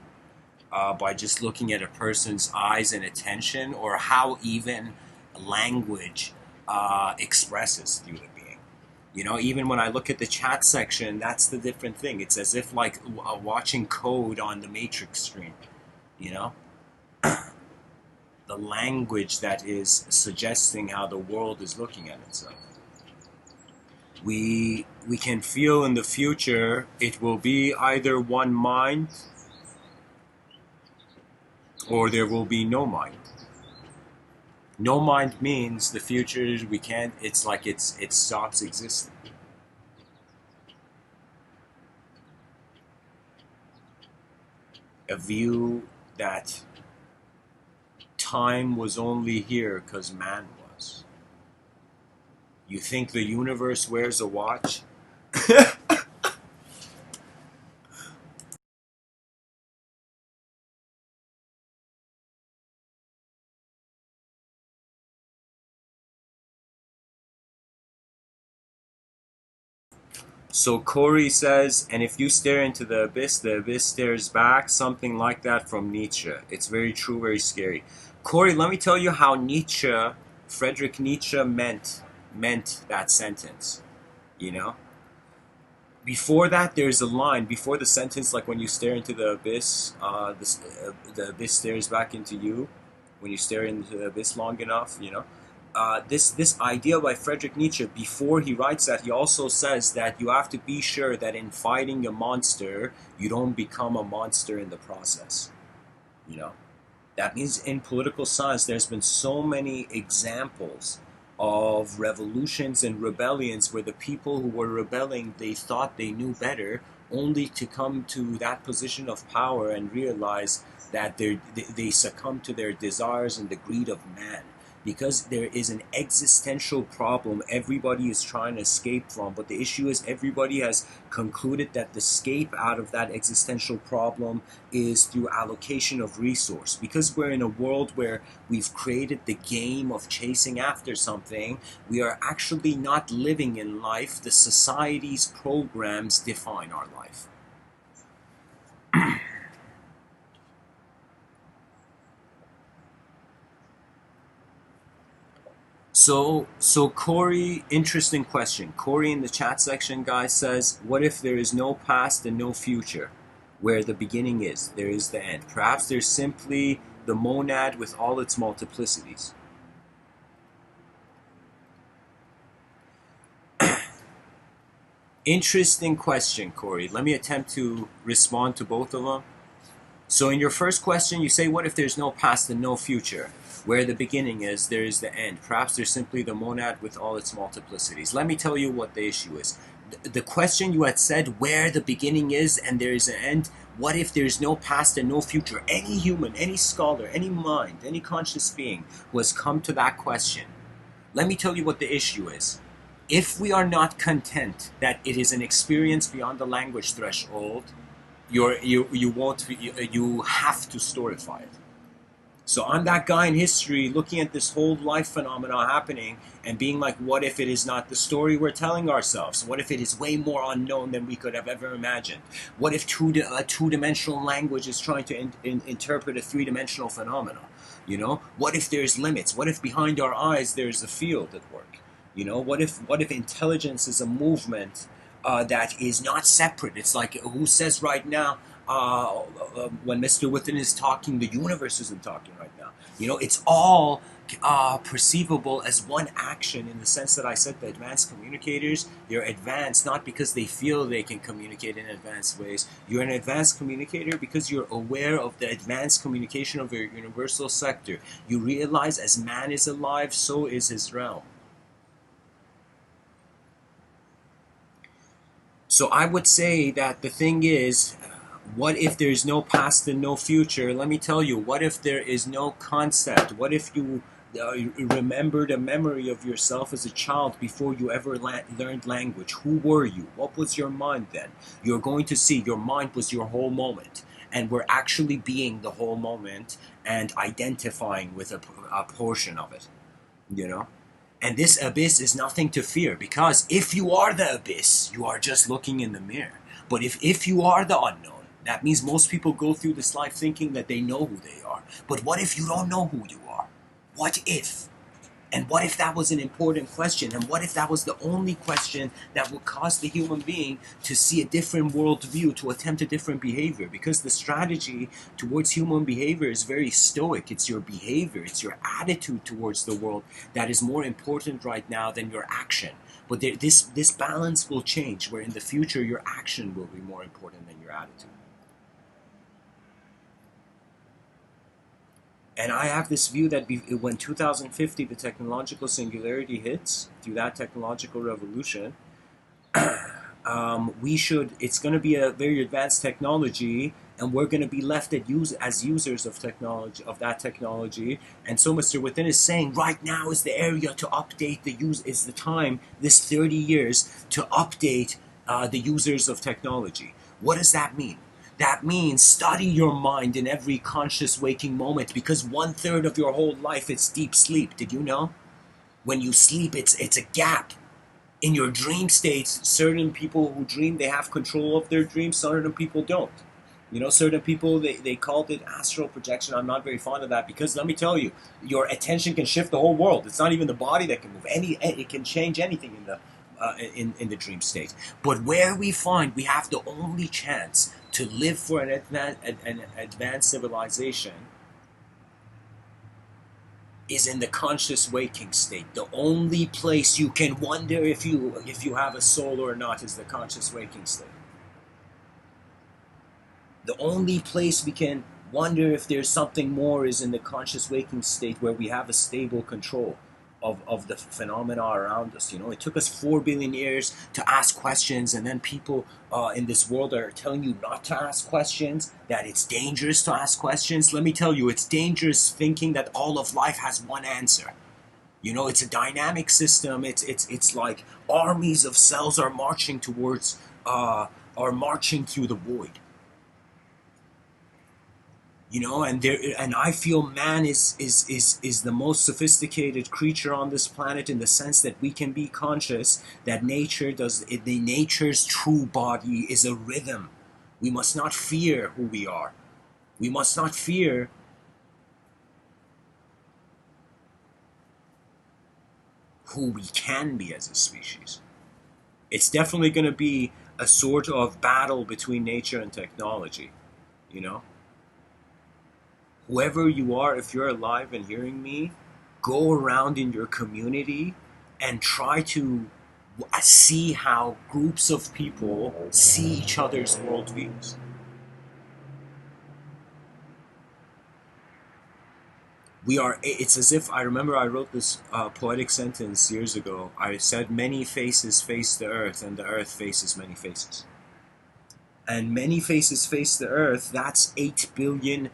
by just looking at a person's eyes and attention, or how even language expresses through the being. You know, even when I look at the chat section, that's the different thing. It's as if like watching code on the matrix screen. You know, the language that is suggesting how the world is looking at itself. We can feel in the future it will be either one mind or there will be no mind. No mind means the future we can't. It's like it stops existing. A view that time was only here because man was. You think the universe wears a watch? So Corey says, and if you stare into the abyss stares back, something like that from Nietzsche. It's very true, very scary. Corey, let me tell you how Friedrich Nietzsche meant that sentence. You know? Before that, there's a line, before the sentence, like when you stare into the abyss, the abyss stares back into you. when you stare into the abyss long enough, you know. This idea by Friedrich Nietzsche, before he writes that, he also says that you have to be sure that in fighting a monster, you don't become a monster in the process. You know, that means in political science, there's been so many examples of revolutions and rebellions where the people who were rebelling, they thought they knew better, only to come to that position of power and realize that they succumb to their desires and the greed of man. Because there is an existential problem everybody is trying to escape from, but the issue is everybody has concluded that the escape out of that existential problem is through allocation of resource. Because we're in a world where we've created the game of chasing after something, we are actually not living in life. The society's programs define our life. So Corey, interesting question. Corey in the chat section, guy, says, what if there is no past and no future? Where the beginning is, there is the end. Perhaps there's simply the monad with all its multiplicities. Interesting question, Corey. Let me attempt to respond to both of them. So in your first question, you say, what if there's no past and no future? Where the beginning is, there is the end. Perhaps there's simply the monad with all its multiplicities. Let me tell you what the issue is. The question you had said, where the beginning is and there is an end, what if there's no past and no future? Any human, any scholar, any mind, any conscious being who has come to that question, let me tell you what the issue is. If we are not content that it is an experience beyond the language threshold, you have to storify it. So I'm that guy in history looking at this whole life phenomena happening and being like, what if it is not the story we're telling ourselves? What if it is way more unknown than we could have ever imagined? What if a two-dimensional language is trying to interpret a three-dimensional phenomena? You know, what if there's limits? What if behind our eyes there's a field at work? You know, what if intelligence is a movement that is not separate? It's like, who says right now, when Mr.Within is talking, the universe isn't talking right now. You know, it's all perceivable as one action, in the sense that I said the advanced communicators, they're advanced not because they feel they can communicate in advanced ways. You're an advanced communicator because you're aware of the advanced communication of your universal sector. You realize as man is alive, so is his realm. So I would say that the thing is, what if there's no past and no future? Let me tell you, what if there is no concept? What if you remembered a memory of yourself as a child before you ever learned language? Who were you? What was your mind then? You're going to see your mind was your whole moment. And we're actually being the whole moment and identifying with a portion of it, you know? And this abyss is nothing to fear, because if you are the abyss, you are just looking in the mirror. But if you are the unknown, that means most people go through this life thinking that they know who they are. But what if you don't know who you are? What if? And what if that was an important question? And what if that was the only question that would cause the human being to see a different worldview, to attempt a different behavior? Because the strategy towards human behavior is very stoic. It's your behavior, it's your attitude towards the world that is more important right now than your action. But this balance will change, where in the future your action will be more important than your attitude. And I have this view that when 2050, the technological singularity hits, through that technological revolution, it's going to be a very advanced technology, and we're going to be left as users of technology, of that technology. And so Mr.Within is saying, right now is the area to update is the time, this 30 years, to update the users of technology. What does that mean? That means study your mind in every conscious waking moment, because 1/3 of your whole life is deep sleep. Did you know? When you sleep, it's a gap. In your dream states, certain people who dream, they have control of their dreams, certain people don't. You know, certain people, they called it astral projection. I'm not very fond of that, because let me tell you, your attention can shift the whole world. It's not even the body that can move. It can change anything in the dream state. But where we find we have the only chance to live for an advanced civilization is in the conscious waking state. The only place you can wonder if you have a soul or not is the conscious waking state. The only place we can wonder if there's something more is in the conscious waking state, where we have a stable control of the phenomena around us. You know, it took us 4 billion years to ask questions, and then people in this world are telling you not to ask questions, that it's dangerous to ask questions. Let me tell you, it's dangerous thinking that all of life has one answer. You know, it's a dynamic system. It's like armies of cells are marching towards, are marching through the void. You know, and I feel man is the most sophisticated creature on this planet, in the sense that we can be conscious that the nature's true body is a rhythm. We must not fear who we are. We must not fear who we can be as a species. It's definitely going to be a sort of battle between nature and technology, you know. Whoever you are, if you're alive and hearing me, go around in your community and try to see how groups of people see each other's worldviews. It's as if, I remember I wrote this poetic sentence years ago. I said, many faces face the earth, and the earth faces many faces. And many faces face the earth, that's 8 billion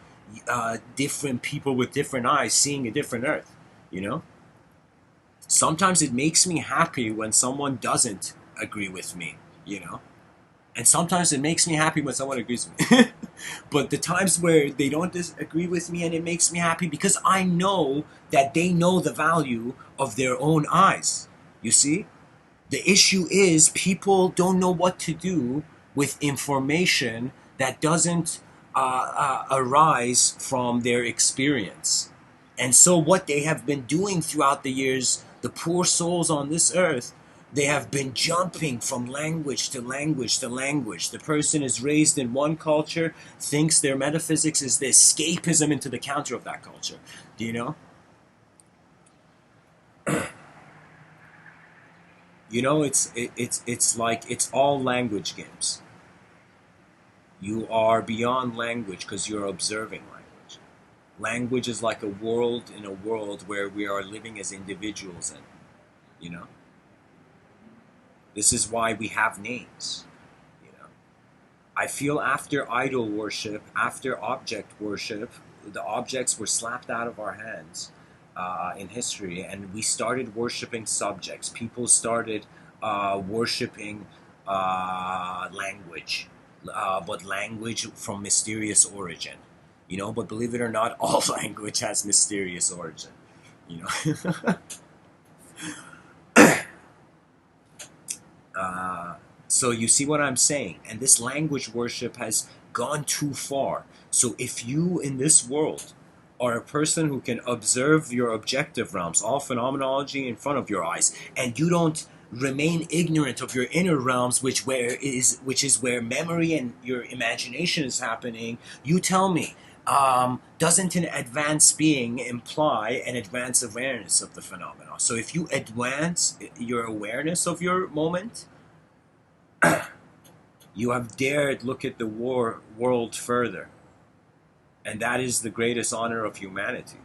different people with different eyes seeing a different earth, you know? Sometimes it makes me happy when someone doesn't agree with me, you know? And sometimes it makes me happy when someone agrees with me. But the times where they don't disagree with me, and it makes me happy because I know that they know the value of their own eyes. You see? The issue is people don't know what to do with information that doesn't arise from their experience. And so, what they have been doing throughout the years, the poor souls on this earth, they have been jumping from language to language to language. The person is raised in one culture, thinks their metaphysics is the escapism into the counter of that culture. Do you know? You know, it's like it's all language games. You are beyond language because you're observing language. Language is like a world in a world where we are living as individuals in. You know, this is why we have names. You know, I feel after idol worship, after object worship, the objects were slapped out of our hands in history, and we started worshiping subjects. People started worshiping language, but language from mysterious origin. You know, but believe it or not, all language has mysterious origin. You know, so you see what I'm saying, and this language worship has gone too far. So if you in this world are a person who can observe your objective realms, all phenomenology in front of your eyes, and you don't remain ignorant of your inner realms, which is where memory and your imagination is happening, you tell me, doesn't an advanced being imply an advanced awareness of the phenomena? So if you advance your awareness of your moment, you have dared look at the world further. And that is the greatest honor of humanity.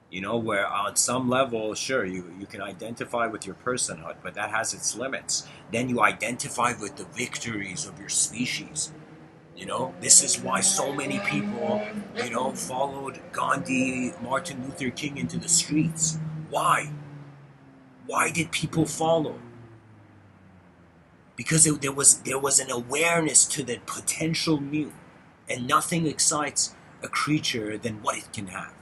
You know, where on some level, sure, you can identify with your personhood, but that has its limits. Then you identify with the victories of your species. You know, this is why so many people, you know, followed Gandhi, Martin Luther King into the streets. Why? Why did people follow? Because there was an awareness to the potential new, and nothing excites a creature than what it can have.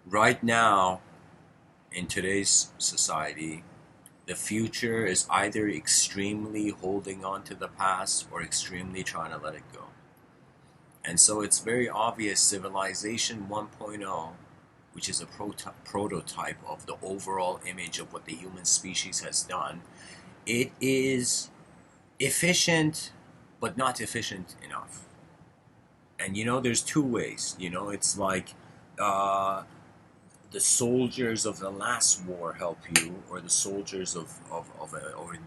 Right now, in today's society, the future is either extremely holding on to the past or extremely trying to let it go. And so it's very obvious Civilization 1.0, which is a prototype of the overall image of what the human species has done, it is efficient, but not efficient enough. And there's two ways. It's like uh, the soldiers of the last war help you, or the soldiers or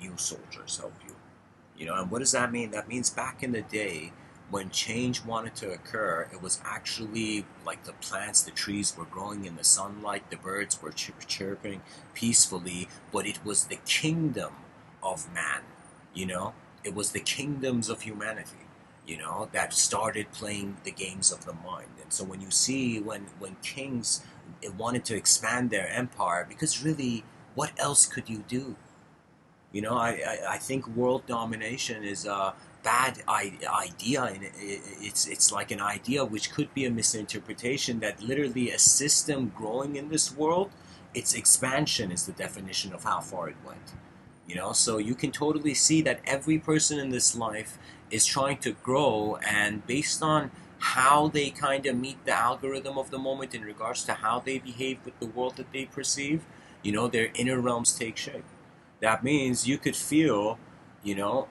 new soldiers help you. And what does that mean? That means back in the day, when change wanted to occur, it was actually like the plants, the trees were growing in the sunlight, the birds were chirping peacefully, but it was the kingdom of man, you know? It was the kingdoms of humanity, that started playing the games of the mind. And so when you see, when kings wanted to expand their empire, because really, what else could you do? I think world domination is a bad idea, and it's like an idea which could be a misinterpretation that literally a system growing in this world, its expansion is the definition of how far it went. So you can totally see that every person in this life is trying to grow, and based on how they kind of meet the algorithm of the moment in regards to how they behave with the world that they perceive, their inner realms take shape. That means you could feel, you know,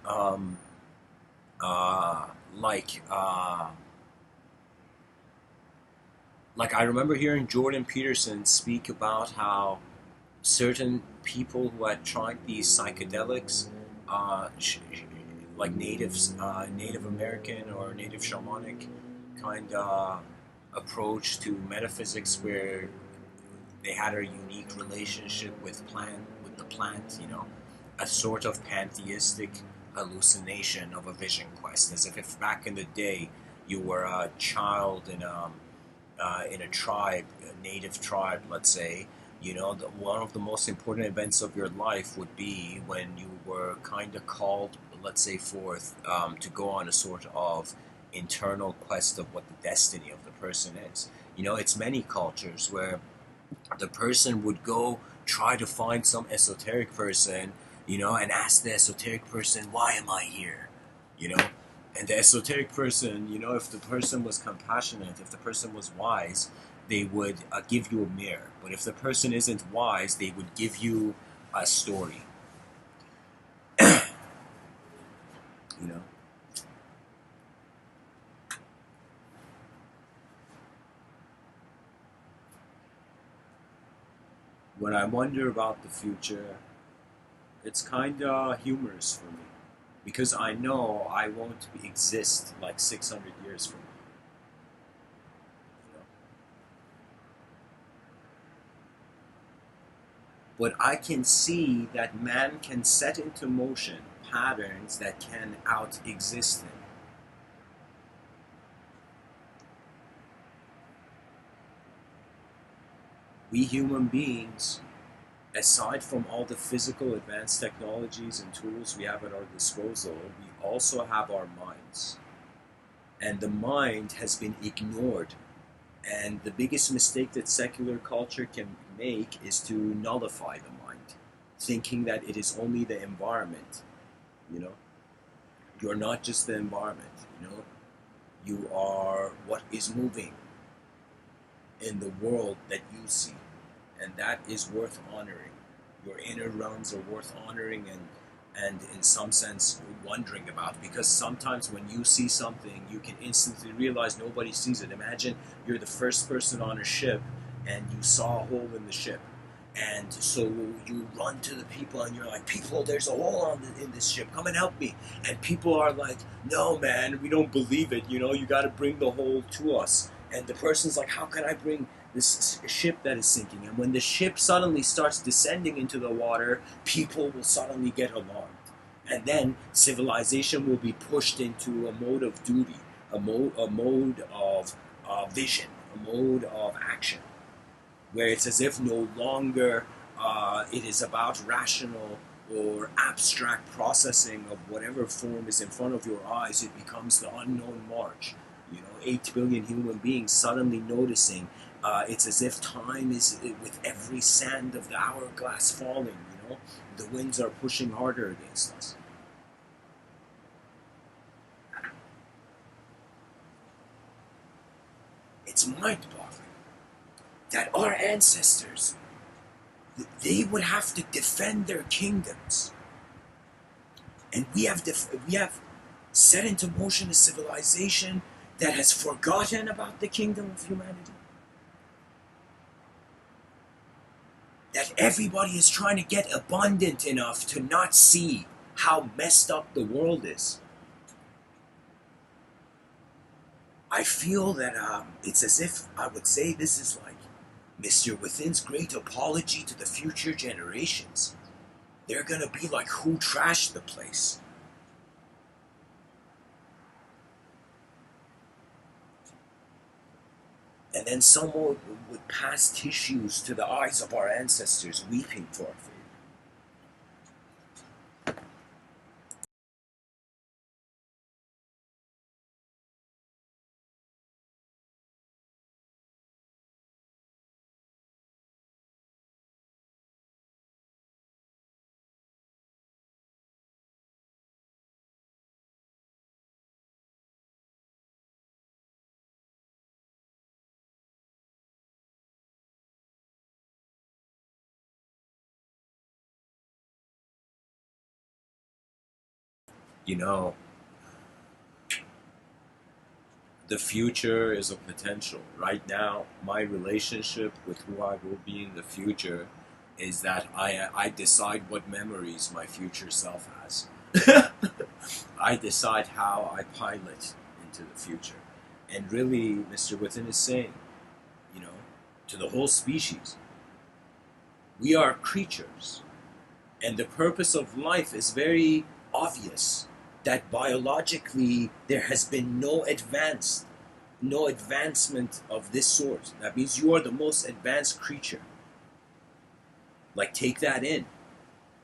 um, uh, like, uh, like I remember hearing Jordan Peterson speak about how certain people who had tried these psychedelics, like natives, Native American or Native shamanic kind of approach to metaphysics, where they had a unique relationship with the plant, a sort of pantheistic hallucination of a vision quest, as if back in the day you were a child in a tribe, a native tribe, let's say. One of the most important events of your life would be when you were kind of called, let's say, forth to go on a sort of internal quest of what the destiny of the person is. It's many cultures where the person would go try to find some esoteric person, and ask the esoteric person, why am I here? You know? And the esoteric person, if the person was compassionate, if the person was wise, they would give you a mirror. But if the person isn't wise, they would give you a story. You know? When I wonder about the future, it's kind of humorous for me, because I know I won't exist like 600 years from now. You know? But I can see that man can set into motion patterns that can out exist him. We human beings, aside from all the physical advanced technologies and tools we have at our disposal, we also have our minds. And the mind has been ignored. And the biggest mistake that secular culture can make is to nullify the mind, thinking that it is only the environment. You know, you're not just the environment. You are what is moving in the world that you see, and that is worth honoring. Your inner realms are worth honoring, and in some sense wondering about, because sometimes when you see something you can instantly realize nobody sees it. Imagine you're the first person on a ship and you saw a hole in the ship, and so you run to the people and you're like, people, there's a hole in this ship, come and help me. And people are like, no man, we don't believe it, you got to bring the hole to us. And the person's like, how can I bring this ship that is sinking? And when the ship suddenly starts descending into the water, people will suddenly get alarmed. And then civilization will be pushed into a mode of duty, a mode of vision, a mode of action, where it's as if no longer it is about rational or abstract processing of whatever form is in front of your eyes. It becomes the unknown march. 8 billion human beings suddenly noticing It's as if time is with every sand of the hourglass falling, the winds are pushing harder against us. It's mind-boggling that our ancestors, they would have to defend their kingdoms. And we have set into motion a civilization that has forgotten about the kingdom of humanity. That everybody is trying to get abundant enough to not see how messed up the world is. I feel that it's as if I would say this is like Mr. Within's great apology to the future generations. They're gonna be like, who trashed the place? And then someone would pass tissues to the eyes of our ancestors, weeping for our faith. You know, the future is a potential. Right now, my relationship with who I will be in the future is that I decide what memories my future self has. I decide how I pilot into the future. And really, Mr. Within is saying, to the whole species, we are creatures. And the purpose of life is very obvious, that biologically there has been no advancement of this sort. That means you are the most advanced creature. Like, take that in.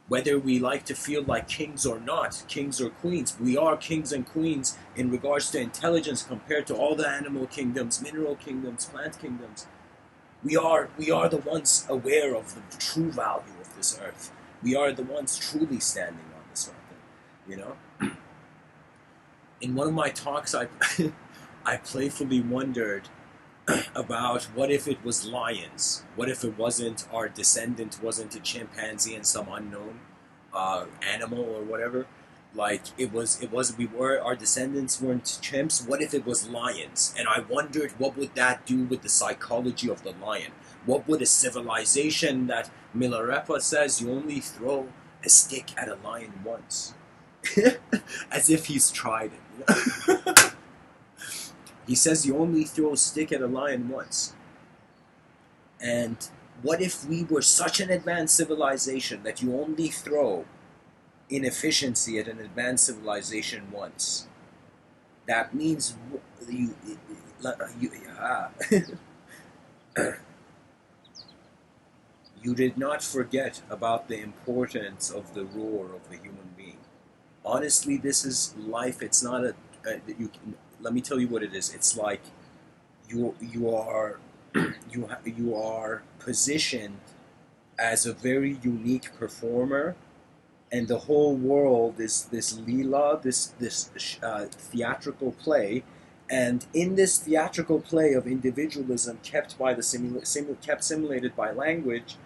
Whether we like to feel like kings or not, kings or queens, we are kings and queens in regards to intelligence compared to all the animal kingdoms, mineral kingdoms, plant kingdoms. We are the ones aware of the true value of this earth. We are the ones truly standing on this earth, In one of my talks, I playfully wondered about what if it was lions? What if it wasn't, our descendant wasn't a chimpanzee and some unknown animal or whatever? Like, our descendants weren't chimps. What if it was lions? And I wondered, what would that do with the psychology of the lion? What would a civilization that Milarepa says you only throw a stick at a lion once? As if he's tried it. He says you only throw a stick at a lion once. And what if we were such an advanced civilization that you only throw inefficiency at an advanced civilization once? That means you did not forget about the importance of the roar of the human being. Honestly, this is life. It's not let me tell you what it is. It's like you are you are positioned as a very unique performer, and the whole world is this lila, this theatrical play, and in this theatrical play of individualism kept by the kept simulated by language,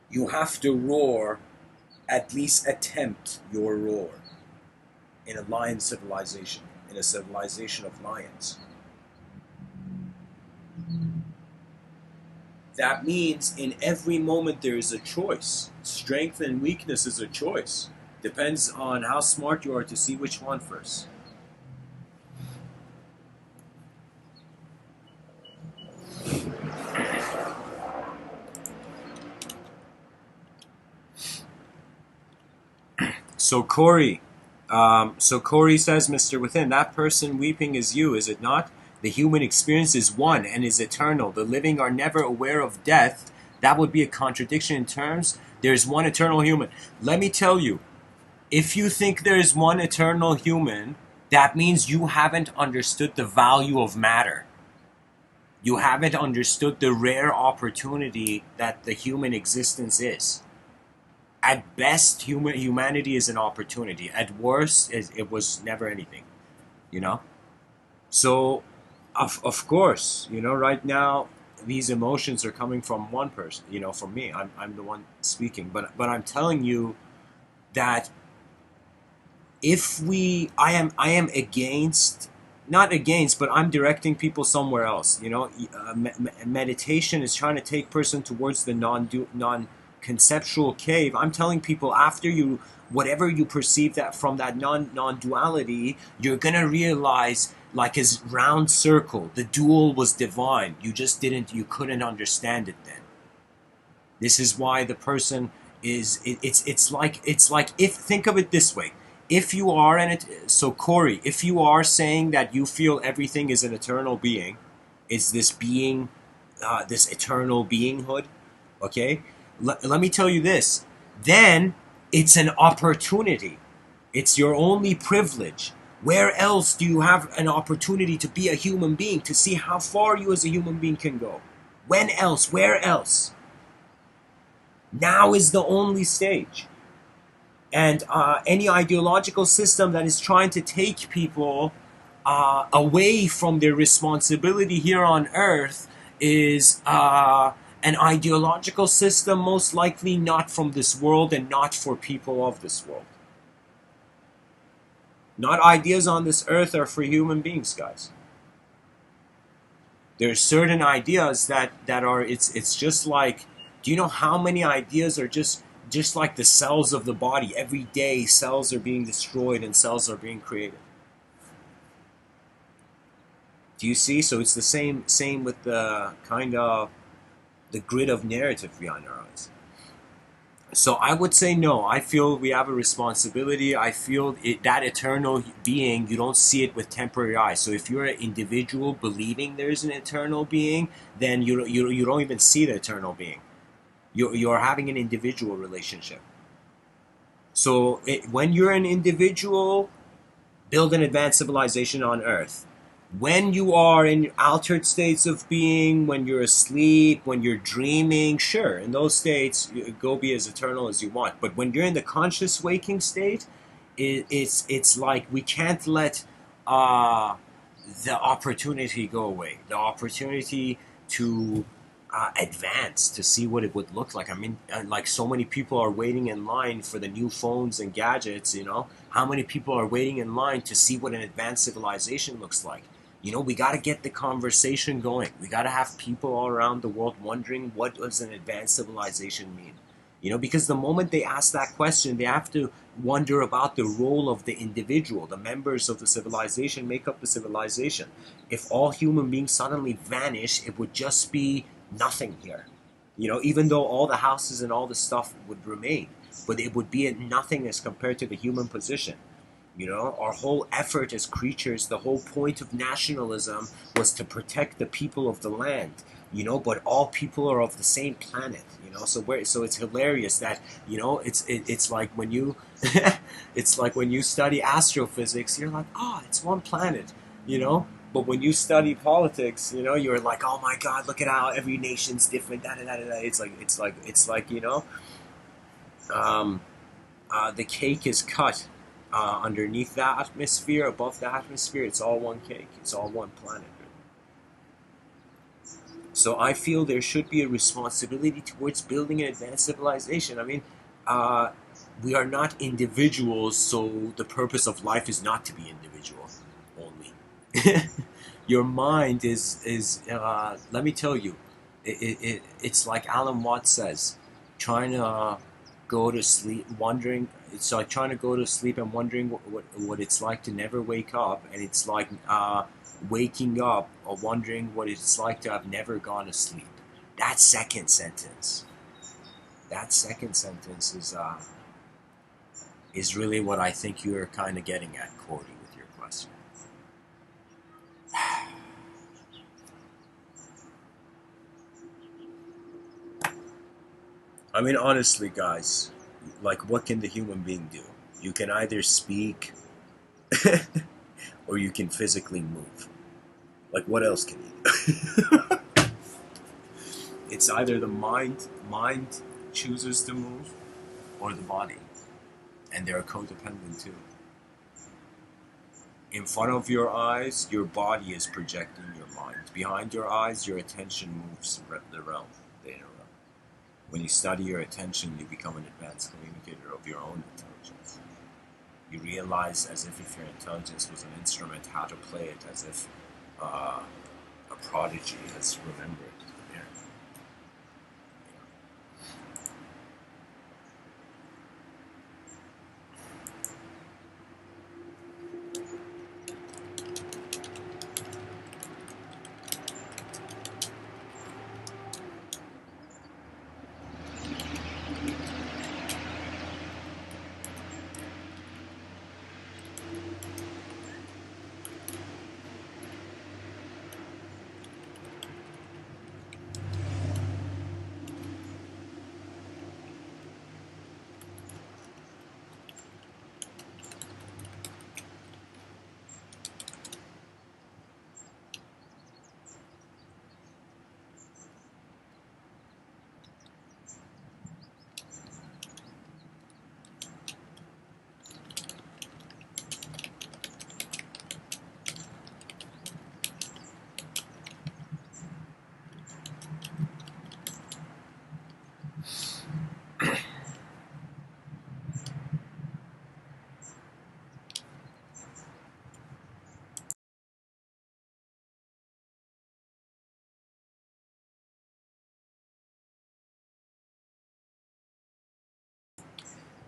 you have to roar, at least attempt your roar in a lion civilization, in a civilization of lions. That means in every moment there is a choice. Strength and weakness is a choice. Depends on how smart you are to see which one first. So Corey says, Mr. Within, that person weeping is you, is it not? The human experience is one and is eternal. The living are never aware of death. That would be a contradiction in terms. There's one eternal human. Let me tell you, if you think there's one eternal human, that means you haven't understood the value of matter. You haven't understood the rare opportunity that the human existence is. At best, humanity is an opportunity. At worst, it was never anything, you know? So, of course, right now, these emotions are coming from one person, from me. I'm the one speaking. But I'm telling you that if I am against, not against, but I'm directing people somewhere else. Meditation is trying to take person towards the non-conceptual cave. I'm telling people, after you, whatever you perceive that from that non-duality, you're gonna realize, like his round circle, the dual was divine. You couldn't understand it then. This is why the person it's like, if, think of it this way. If you are so Corey, if you are saying that you feel everything is an eternal being, is this being, this eternal beinghood, okay? Let me tell you this. Then it's an opportunity. It's your only privilege. Where else do you have an opportunity to be a human being, to see how far you as a human being can go? When else? Where else? Now is the only stage. And any ideological system that is trying to take people away from their responsibility here on earth is an ideological system most likely not from this world and not for people of this world. Not ideas on this earth are for human beings, guys. There are certain ideas that are, it's just like, do you know how many ideas are just like the cells of the body? Every day cells are being destroyed and cells are being created. Do you see? So it's the same with the kind of the grid of narrative behind our eyes. So I would say no. I feel we have a responsibility. I feel that eternal being, you don't see it with temporary eyes. So if you're an individual believing there's an eternal being, then you don't even see the eternal being. You're having an individual relationship. So when you're an individual, build an advanced civilization on Earth. When you are in altered states of being, when you're asleep, when you're dreaming, sure, in those states, go be as eternal as you want. But when you're in the conscious waking state, it's like we can't let the opportunity go away. The opportunity to advance, to see what it would look like. I mean, like, so many people are waiting in line for the new phones and gadgets, How many people are waiting in line to see what an advanced civilization looks like? We got to get the conversation going. We got to have people all around the world wondering, what does an advanced civilization mean? Because the moment they ask that question, they have to wonder about the role of the individual. The members of the civilization make up the civilization. If all human beings suddenly vanish, it would just be nothing here. Even though all the houses and all the stuff would remain, but it would be nothing as compared to the human position. Our whole effort as creatures, the whole point of nationalism was to protect the people of the land, but all people are of the same planet, so it's hilarious that, it's like when you, it's like when you study astrophysics, you're like, oh, it's one planet, but when you study politics, you're like, oh my God, look at how every nation's different, da da da da. It's like, the cake is cut underneath the atmosphere, above the atmosphere. It's all one cake. It's all one planet. So I feel there should be a responsibility towards building an advanced civilization. I mean, we are not individuals, so the purpose of life is not to be individual only. Your mind is let me tell you, it's like Alan Watts says, trying to go to sleep, wondering. It's like trying to go to sleep and wondering what it's like to never wake up, and it's like waking up or wondering what it's like to have never gone to sleep. That second sentence is really what I think you're kind of getting at, Cody, with your question. I mean, honestly, guys, like, what can the human being do? You can either speak, or you can physically move. Like, what else can you do? It's either the mind chooses to move, or the body. And they're codependent too. In front of your eyes, your body is projecting your mind. Behind your eyes, your attention moves the realm, the inner realm. When you study your attention, you become an advanced communicator of your own intelligence. You realize, as if your intelligence was an instrument, how to play it, as if a prodigy has remembered. Yeah.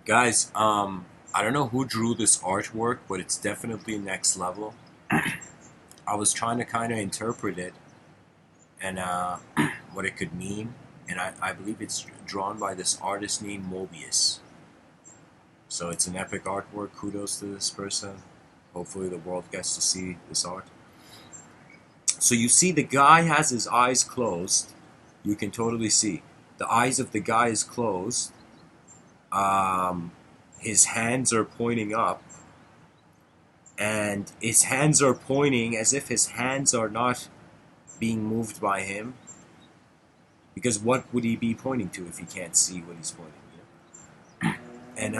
Guys, I don't know who drew this artwork, but it's definitely next level. I was trying to kind of interpret it and what it could mean, and I believe it's drawn by this artist named Mobius. So it's an epic artwork. Kudos to this person. Hopefully the world gets to see this art. So you see the guy has his eyes closed. You can totally see. The eyes of the guy is closed. His hands are pointing up. And his hands are pointing as if his hands are not being moved by him. Because what would he be pointing to if he can't see what he's pointing to? And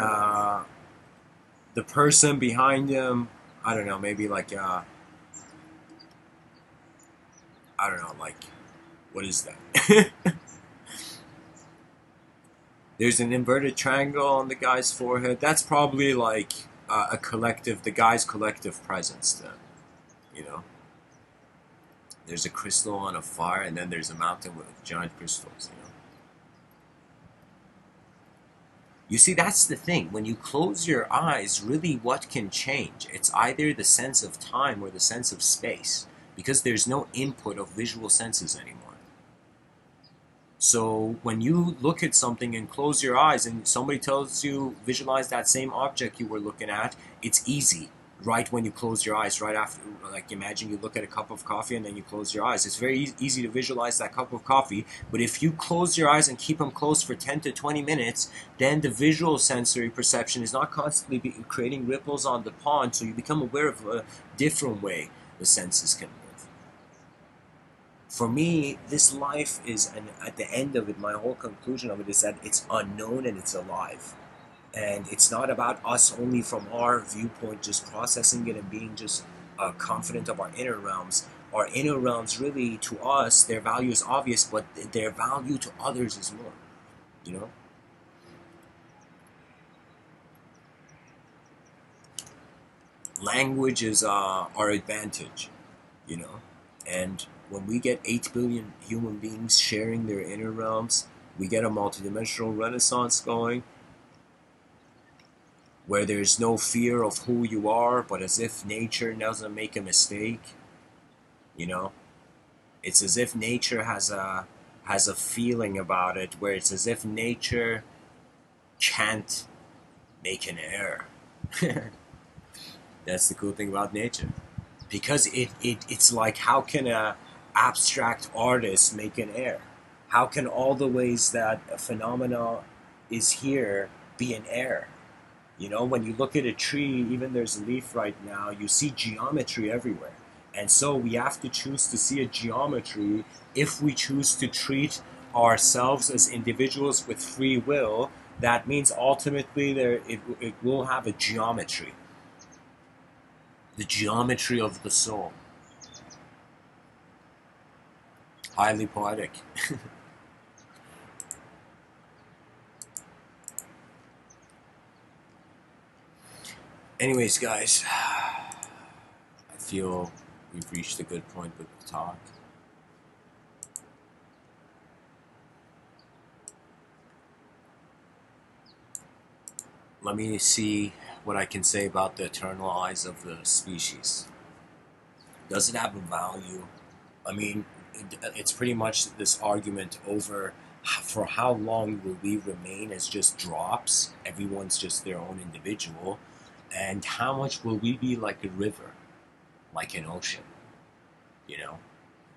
the person behind him, I don't know, maybe like, I don't know, like, what is that? There's an inverted triangle on the guy's forehead. That's probably like a collective, the guy's collective presence then, you know? There's a crystal on a fire, and then there's a mountain with giant crystals, you know? You see, that's the thing. When you close your eyes, really what can change? It's either the sense of time or the sense of space, because there's no input of visual senses anymore. So when you look at something and close your eyes and somebody tells you visualize that same object you were looking at, it's easy. Right when you close your eyes, right after, like imagine you look at a cup of coffee and then you close your eyes. It's very easy to visualize that cup of coffee, but if you close your eyes and keep them closed for 10 to 20 minutes, then the visual sensory perception is not constantly creating ripples on the pond, so you become aware of a different way the senses can move. For me, this life is, and at the end of it, my whole conclusion of it is that it's unknown and it's alive. And it's not about us only from our viewpoint just processing it and being just confident of our inner realms. Our inner realms, really, to us, their value is obvious, but their value to others is more, you know? Language is our advantage, you know? And when we get 8 billion human beings sharing their inner realms, we get a multidimensional renaissance going, where there's no fear of who you are, but as if nature doesn't make a mistake, you know? It's as if nature has a feeling about it, where it's as if nature can't make an error. That's the cool thing about nature. Because it's like, how can a abstract artist make an error? How can all the ways that a phenomena is here be an error? You know, when you look at a tree, even there's a leaf right now, you see geometry everywhere. And so we have to choose to see a geometry if we choose to treat ourselves as individuals with free will. That means ultimately it will have a geometry, the geometry of the soul. Highly poetic. Anyways, guys, I feel we've reached a good point with the talk. Let me see what I can say about the eternal eyes of the species. Does it have a value? I mean, it's pretty much this argument over for how long will we remain as just drops? Everyone's just their own individual. And how much will we be like a river, like an ocean? You know?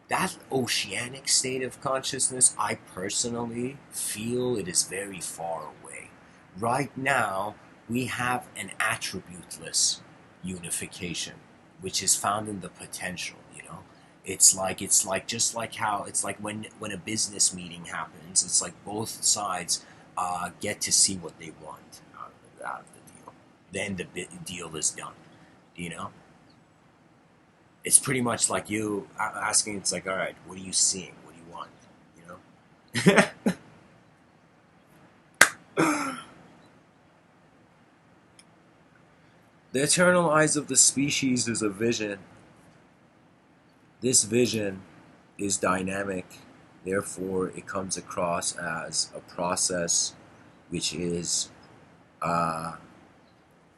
That oceanic state of consciousness, I personally feel it is very far away. Right now, we have an attributeless unification, which is found in the potential, you know? It's like just like how it's like when a business meeting happens, it's like both sides get to see what they want out of the deal. Then the deal is done, you know? It's pretty much like you asking, it's like, all right, what are you seeing? What do you want? You know? The eternal eyes of the species is a vision. This vision is dynamic, therefore, it comes across as a process which is,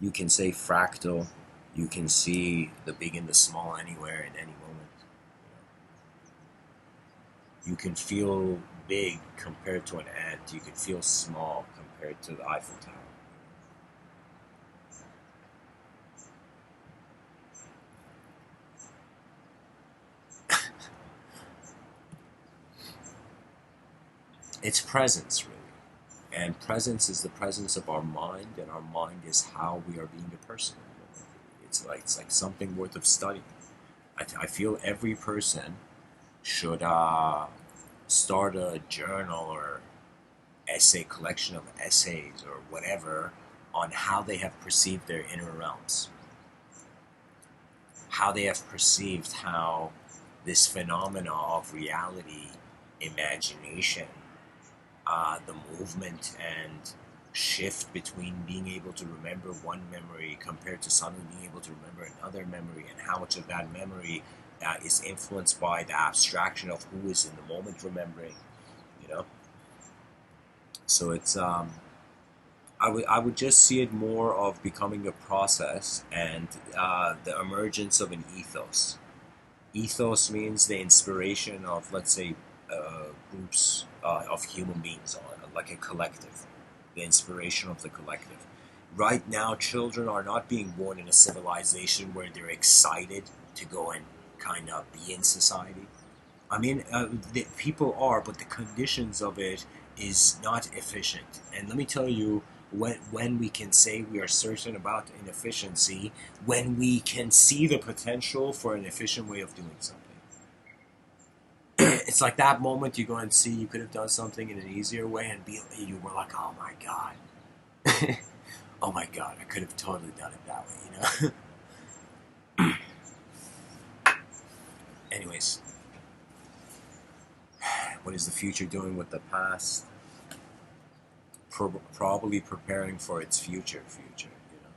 you can say, fractal. You can see the big and the small anywhere in any moment. You can feel big compared to an ant. You can feel small compared to the Eiffel Tower. It's presence, really. And presence is the presence of our mind, and our mind is how we are being a person. It's like something worth of study. I feel every person should start a journal or essay collection of essays or whatever on how they have perceived their inner realms, how they have perceived how this phenomena of reality, imagination, the movement and shift between being able to remember one memory compared to suddenly being able to remember another memory, and how much of that memory is influenced by the abstraction of who is in the moment remembering, you know. So it's I would just see it more of becoming a process and the emergence of an ethos. Ethos means the inspiration of, let's say, groups of human beings, like a collective, the inspiration of the collective. Right now, children are not being born in a civilization where they're excited to go and kind of be in society. I mean, the people are, but the conditions of it is not efficient. And let me tell you, when we can say we are certain about inefficiency, when we can see the potential for an efficient way of doing something. It's like that moment you go and see you could have done something in an easier way, and you were like, oh my god, oh my god, I could have totally done it that way, you know. Anyways, what is the future doing with the past? Probably preparing for its future, you know.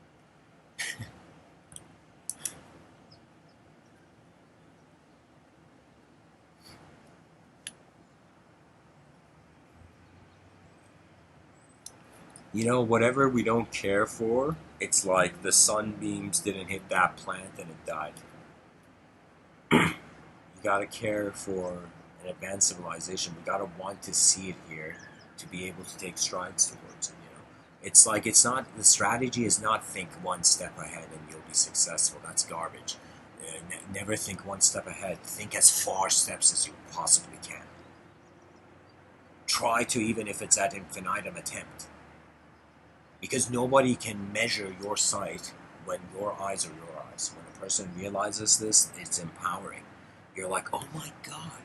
You know, whatever we don't care for, it's like the sunbeams didn't hit that plant and it died. You gotta care for an advanced civilization. We gotta want to see it here to be able to take strides towards it. You know, it's not, the strategy is not think one step ahead and you'll be successful. That's garbage. Never think one step ahead. Think as far steps as you possibly can. Try to, even if it's at infinitum attempt. Because nobody can measure your sight when your eyes are your eyes. When a person realizes this, it's empowering. You're like, oh my God,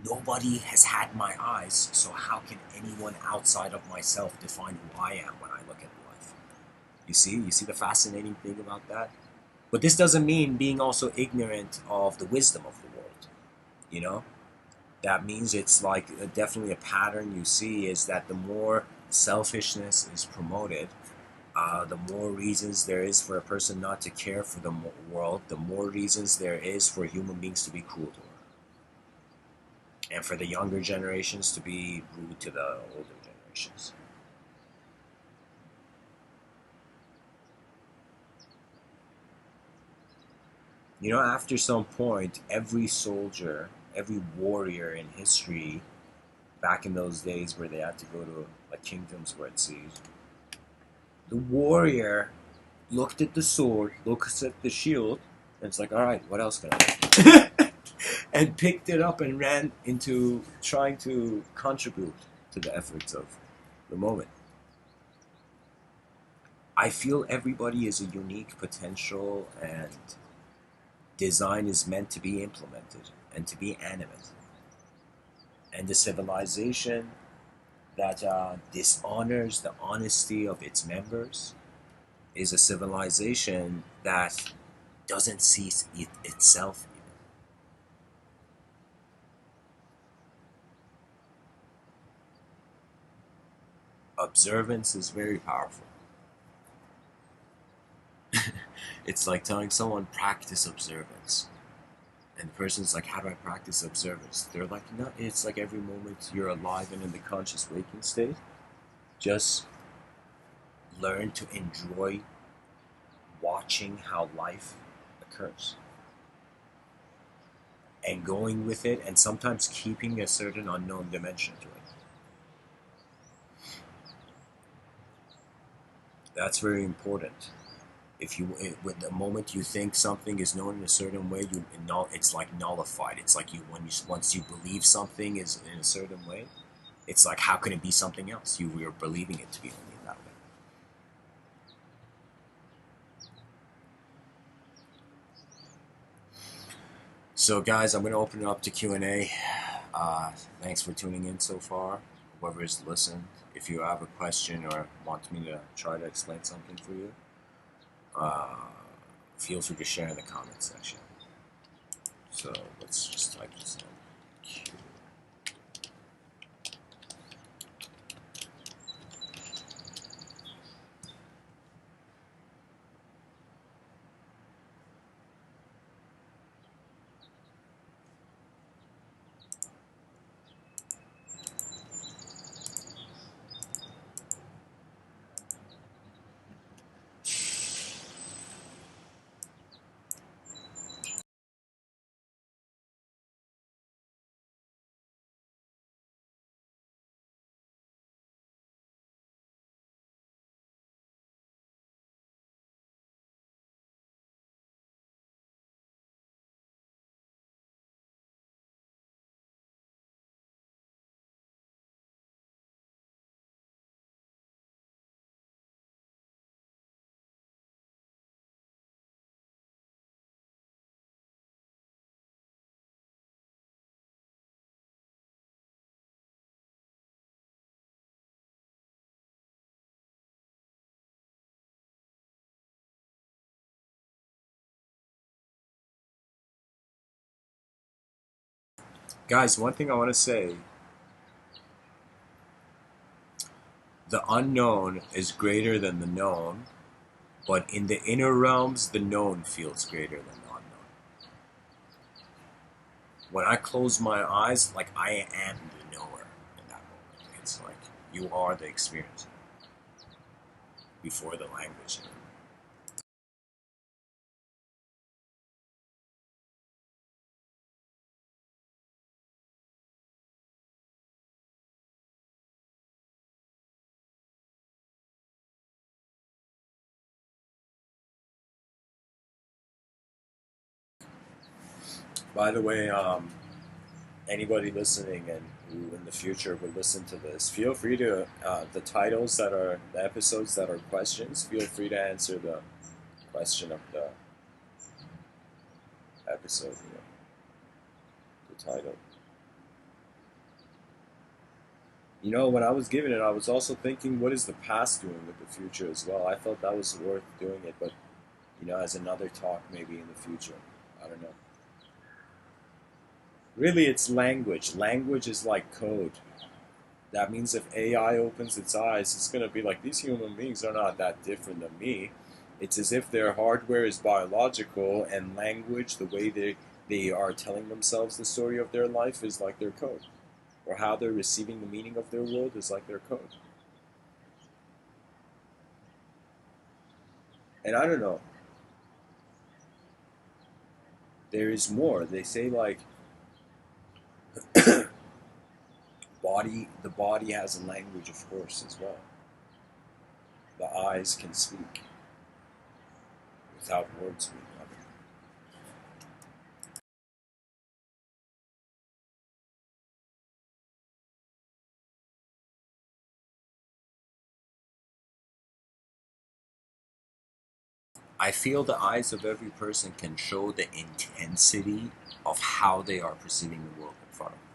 nobody has had my eyes, so how can anyone outside of myself define who I am when I look at life? You see the fascinating thing about that? But this doesn't mean being also ignorant of the wisdom of the world, you know? That means it's like definitely a pattern you see is that the more selfishness is promoted, the more reasons there is for a person not to care for the world, the more reasons there is for human beings to be cruel to her. And for the younger generations to be rude to the older generations. You know, after some point, every soldier, every warrior in history, back in those days where they had to go to like kingdoms where it sees, the warrior looked at the sword, looks at the shield, and it's like, all right, what else can I do? And picked it up and ran into trying to contribute to the efforts of the moment. I feel everybody is a unique potential, and design is meant to be implemented and to be animate. And the civilization that dishonors the honesty of its members is a civilization that doesn't see itself. Observance is very powerful. It's like telling someone practice observance, and the person's like, how do I practice observance? They're like, no, it's like every moment you're alive and in the conscious waking state, just learn to enjoy watching how life occurs and going with it, and sometimes keeping a certain unknown dimension to it. That's very important. If you, with the moment you think something is known in a certain way, it's like nullified. It's like once you believe something is in a certain way, it's like, how can it be something else? You're believing it to be only in that way. So, guys, I'm going to open it up to Q&A. Thanks for tuning in so far, whoever's listened. If you have a question or want me to try to explain something for you, uh, feel free to share in the comment section. So let's just type this in. Guys, one thing I want to say, the unknown is greater than the known, but in the inner realms, the known feels greater than the unknown. When I close my eyes, like I am the knower in that moment. It's like you are the experience before the language. By the way, anybody listening and who in the future would listen to this, feel free to, the titles that are, the episodes that are questions, feel free to answer the question of the episode, the title. When I was giving it, I was also thinking, what is the past doing with the future as well? I thought that was worth doing it, but, as another talk maybe in the future. I don't know. Really, it's language. Language is like code. That means if AI opens its eyes, it's going to be like, these human beings are not that different than me. It's as if their hardware is biological, and language, the way they are telling themselves the story of their life, is like their code. Or how they're receiving the meaning of their world is like their code. And I don't know. There is more. They say like the body has a language, of course, as well. The eyes can speak without words being uttered. I feel the eyes of every person can show the intensity of how they are perceiving the world in front of them.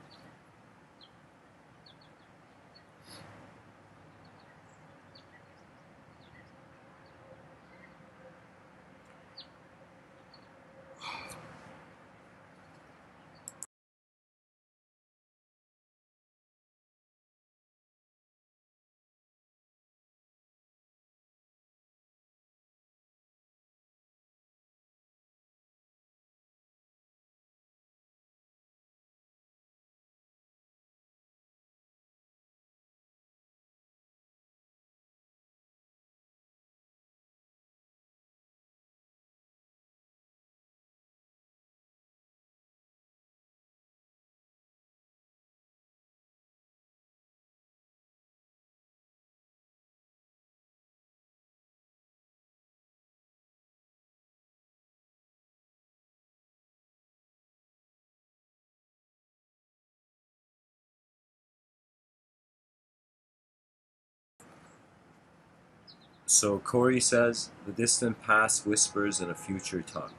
So Corey says, the distant past whispers in a future tongue.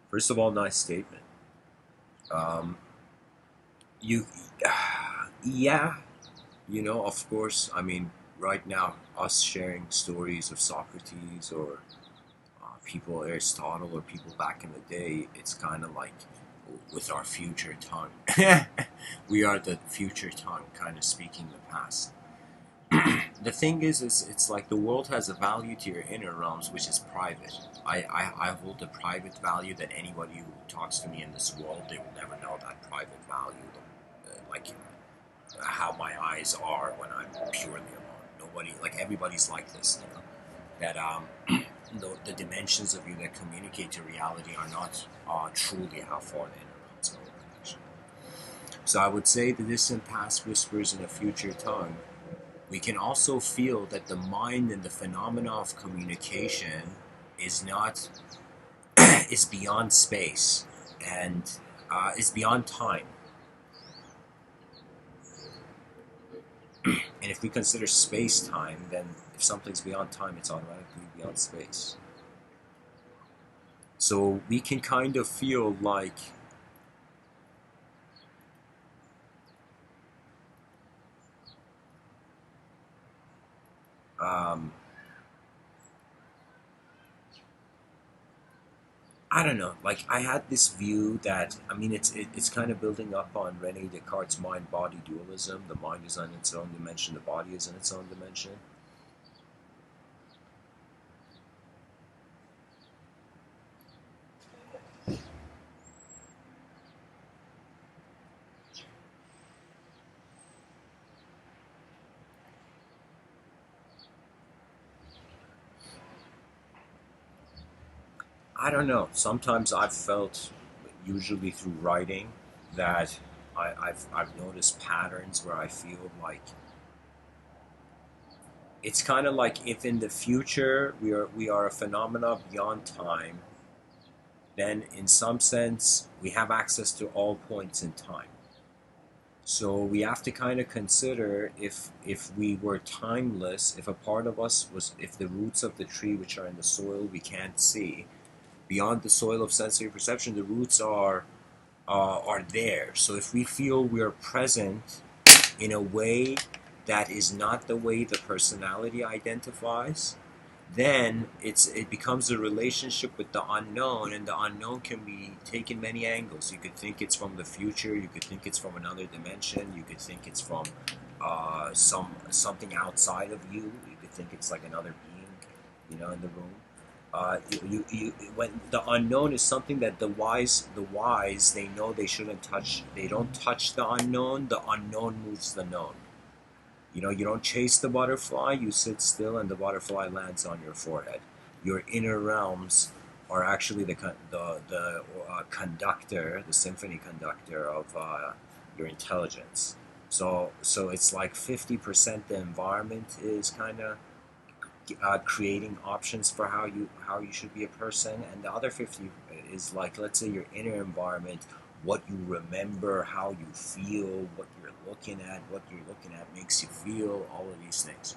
First of all, nice statement. Um, you, yeah, of course, I mean, right now, us sharing stories of Socrates or people, Aristotle, or people back in the day, it's kind of like with our future tongue. We are the future tongue, kind of speaking the past. The thing is it's like the world has a value to your inner realms, which is private. I hold a private value that anybody who talks to me in this world, they will never know that private value. Like how my eyes are when I'm purely alone. Nobody, like everybody's like this, that the dimensions of you that communicate to reality are not truly how far the inner realms go. Actually. So I would say the distant past whispers in a future tongue. We can also feel that the mind and the phenomena of communication is not is beyond space and is beyond time. And if we consider space-time, then if something's beyond time, it's automatically beyond space. So we can kind of feel like I don't know. Like I had this view that I mean, it's kind of building up on Rene Descartes' mind-body dualism. The mind is on its own dimension. The body is in its own dimension. I don't know. Sometimes I've felt, usually through writing, that I've noticed patterns where I feel like it's kind of like if in the future we are a phenomena beyond time, then in some sense we have access to all points in time. So we have to kind of consider, if we were timeless, if a part of us was, if the roots of the tree which are in the soil we can't see, beyond the soil of sensory perception, the roots are there. So if we feel we are present in a way that is not the way the personality identifies, then it becomes a relationship with the unknown, and the unknown can be taken many angles. You could think it's from the future, you could think it's from another dimension, you could think it's from something outside of you, you could think it's like another being, in the room. When the unknown is something that the wise, they know they shouldn't touch. They don't touch the unknown. The unknown moves the known. You don't chase the butterfly, you sit still and the butterfly lands on your forehead. Your inner realms are actually the conductor, the symphony conductor of your intelligence. So it's like 50% the environment is kind of creating options for how you should be a person, and the other 50 is like, let's say, your inner environment, what you remember, how you feel, what you're looking at makes you feel, all of these things.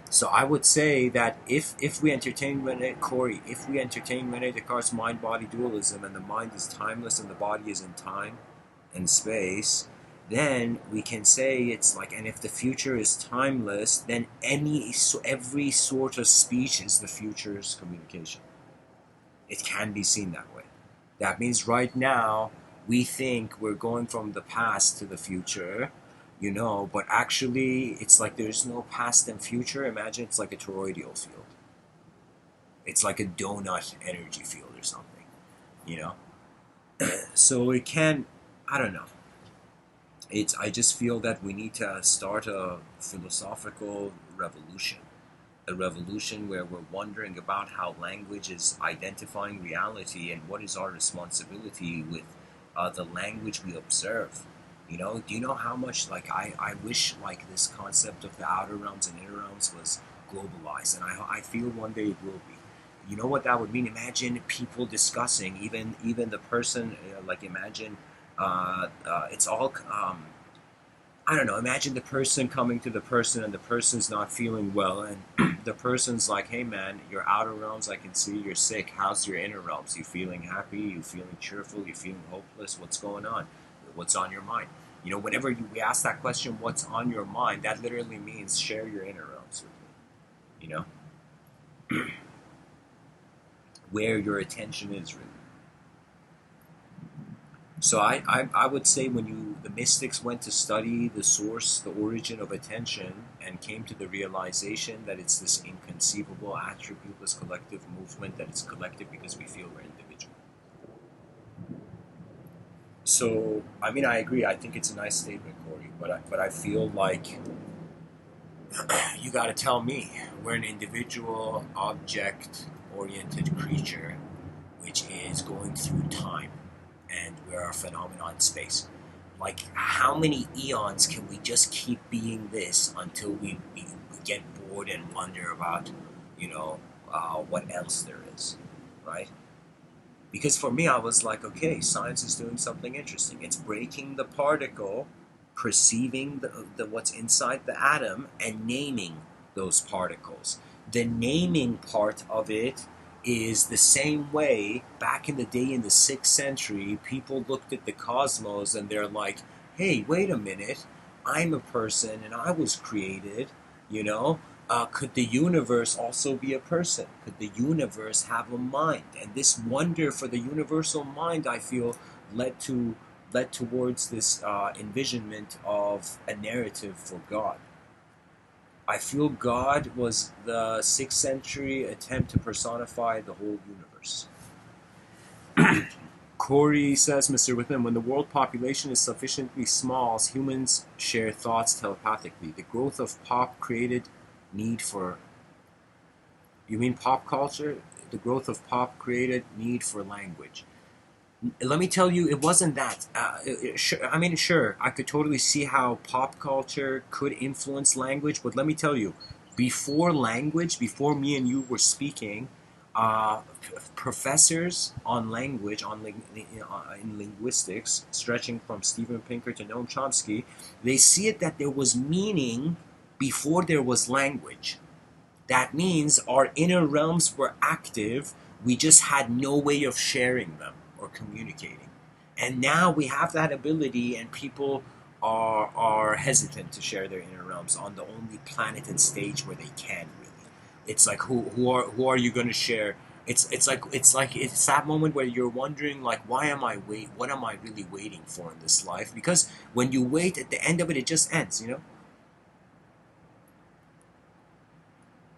So I would say that if we entertain Corey, if we entertain René Descartes' mind-body dualism, and the mind is timeless and the body is in time and space, then we can say it's like, and if the future is timeless, then every sort of speech is the future's communication. It can be seen that way. That means right now we think we're going from the past to the future, but actually it's like there's no past and future. Imagine it's like a toroidal field. It's like a donut energy field or something, you know? So it can, I don't know. I just feel that we need to start a philosophical revolution. A revolution where we're wondering about how language is identifying reality and what is our responsibility with the language we observe. Do you know how much, like, I wish, like, this concept of the outer realms and inner realms was globalized, and I feel one day it will be. You know what that would mean? Imagine people discussing, even the person, like, imagine it's all I don't know. Imagine the person coming to the person, and the person's not feeling well, and the person's like, "Hey, man, your outer realms, I can see you're sick. How's your inner realms? You feeling happy? You feeling cheerful? You feeling hopeless? What's going on? What's on your mind?" Whenever we ask that question, "What's on your mind?" that literally means share your inner realms with me. Where your attention is really. So I would say, when the mystics went to study the source, the origin of attention, and came to the realization that it's this inconceivable, attributeless collective movement, that it's collective because we feel we're individual. So, I mean, I agree. I think it's a nice statement, Corey, but I feel like you got to tell me, we're an individual, object-oriented creature which is going through time, and we're a phenomenon in space. Like, how many eons can we just keep being this until we get bored and wonder about, what else there is, right? Because for me, I was like, okay, science is doing something interesting. It's breaking the particle, perceiving the what's inside the atom, and naming those particles. The naming part of it is the same way back in the day, in the 6th century, people looked at the cosmos and they're like, hey, wait a minute, I'm a person and I was created, could the universe also be a person? Could the universe have a mind? And this wonder for the universal mind, I feel, led towards this envisionment of a narrative for God. I feel God was the 6th century attempt to personify the whole universe. Corey says, Mr.Within, when the world population is sufficiently small, humans share thoughts telepathically. The growth of pop created need for... You mean pop culture? The growth of pop created need for language. Let me tell you, it wasn't that. Sure, I could totally see how pop culture could influence language, but let me tell you, before language, before me and you were speaking, professors on language, in linguistics, stretching from Steven Pinker to Noam Chomsky, they see it that there was meaning before there was language. That means our inner realms were active, we just had no way of sharing them or communicating. And now we have that ability, and people are hesitant to share their inner realms on the only planet and stage where they can really. It's like who are you going to share? It's that moment where you're wondering, like, why am I wait? What am I really waiting for in this life? Because when you wait, at the end of it, it just ends. You know.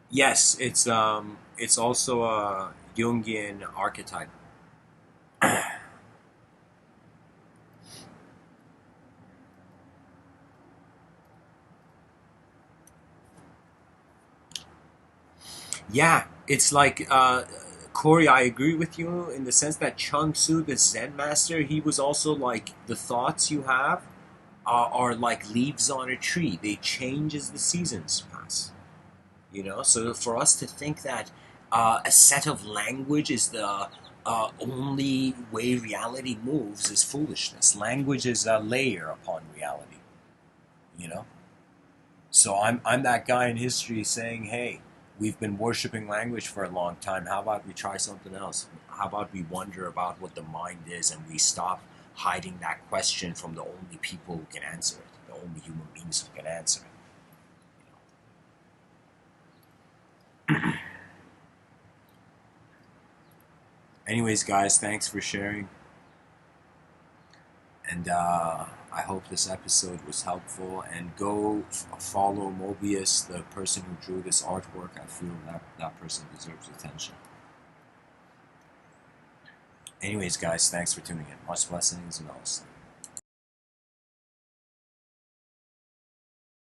Yes, it's also a Jungian archetype. Yeah, it's like Corey. I agree with you in the sense that Chung Tzu, the Zen master, he was also like the thoughts you have are like leaves on a tree. They change as the seasons pass. You know, so for us to think that a set of language is the only way reality moves is foolishness. Language is a layer upon reality. You know. So I'm that guy in history saying, hey, we've been worshiping language for a long time. How about we try something else? How about we wonder about what the mind is, and we stop hiding that question from the only people who can answer it, the only human beings who can answer it. Anyways, guys, thanks for sharing, and I hope this episode was helpful. And go follow Mobius, the person who drew this artwork. I feel that person deserves attention. Anyways, guys, thanks for tuning in. Much blessings and all.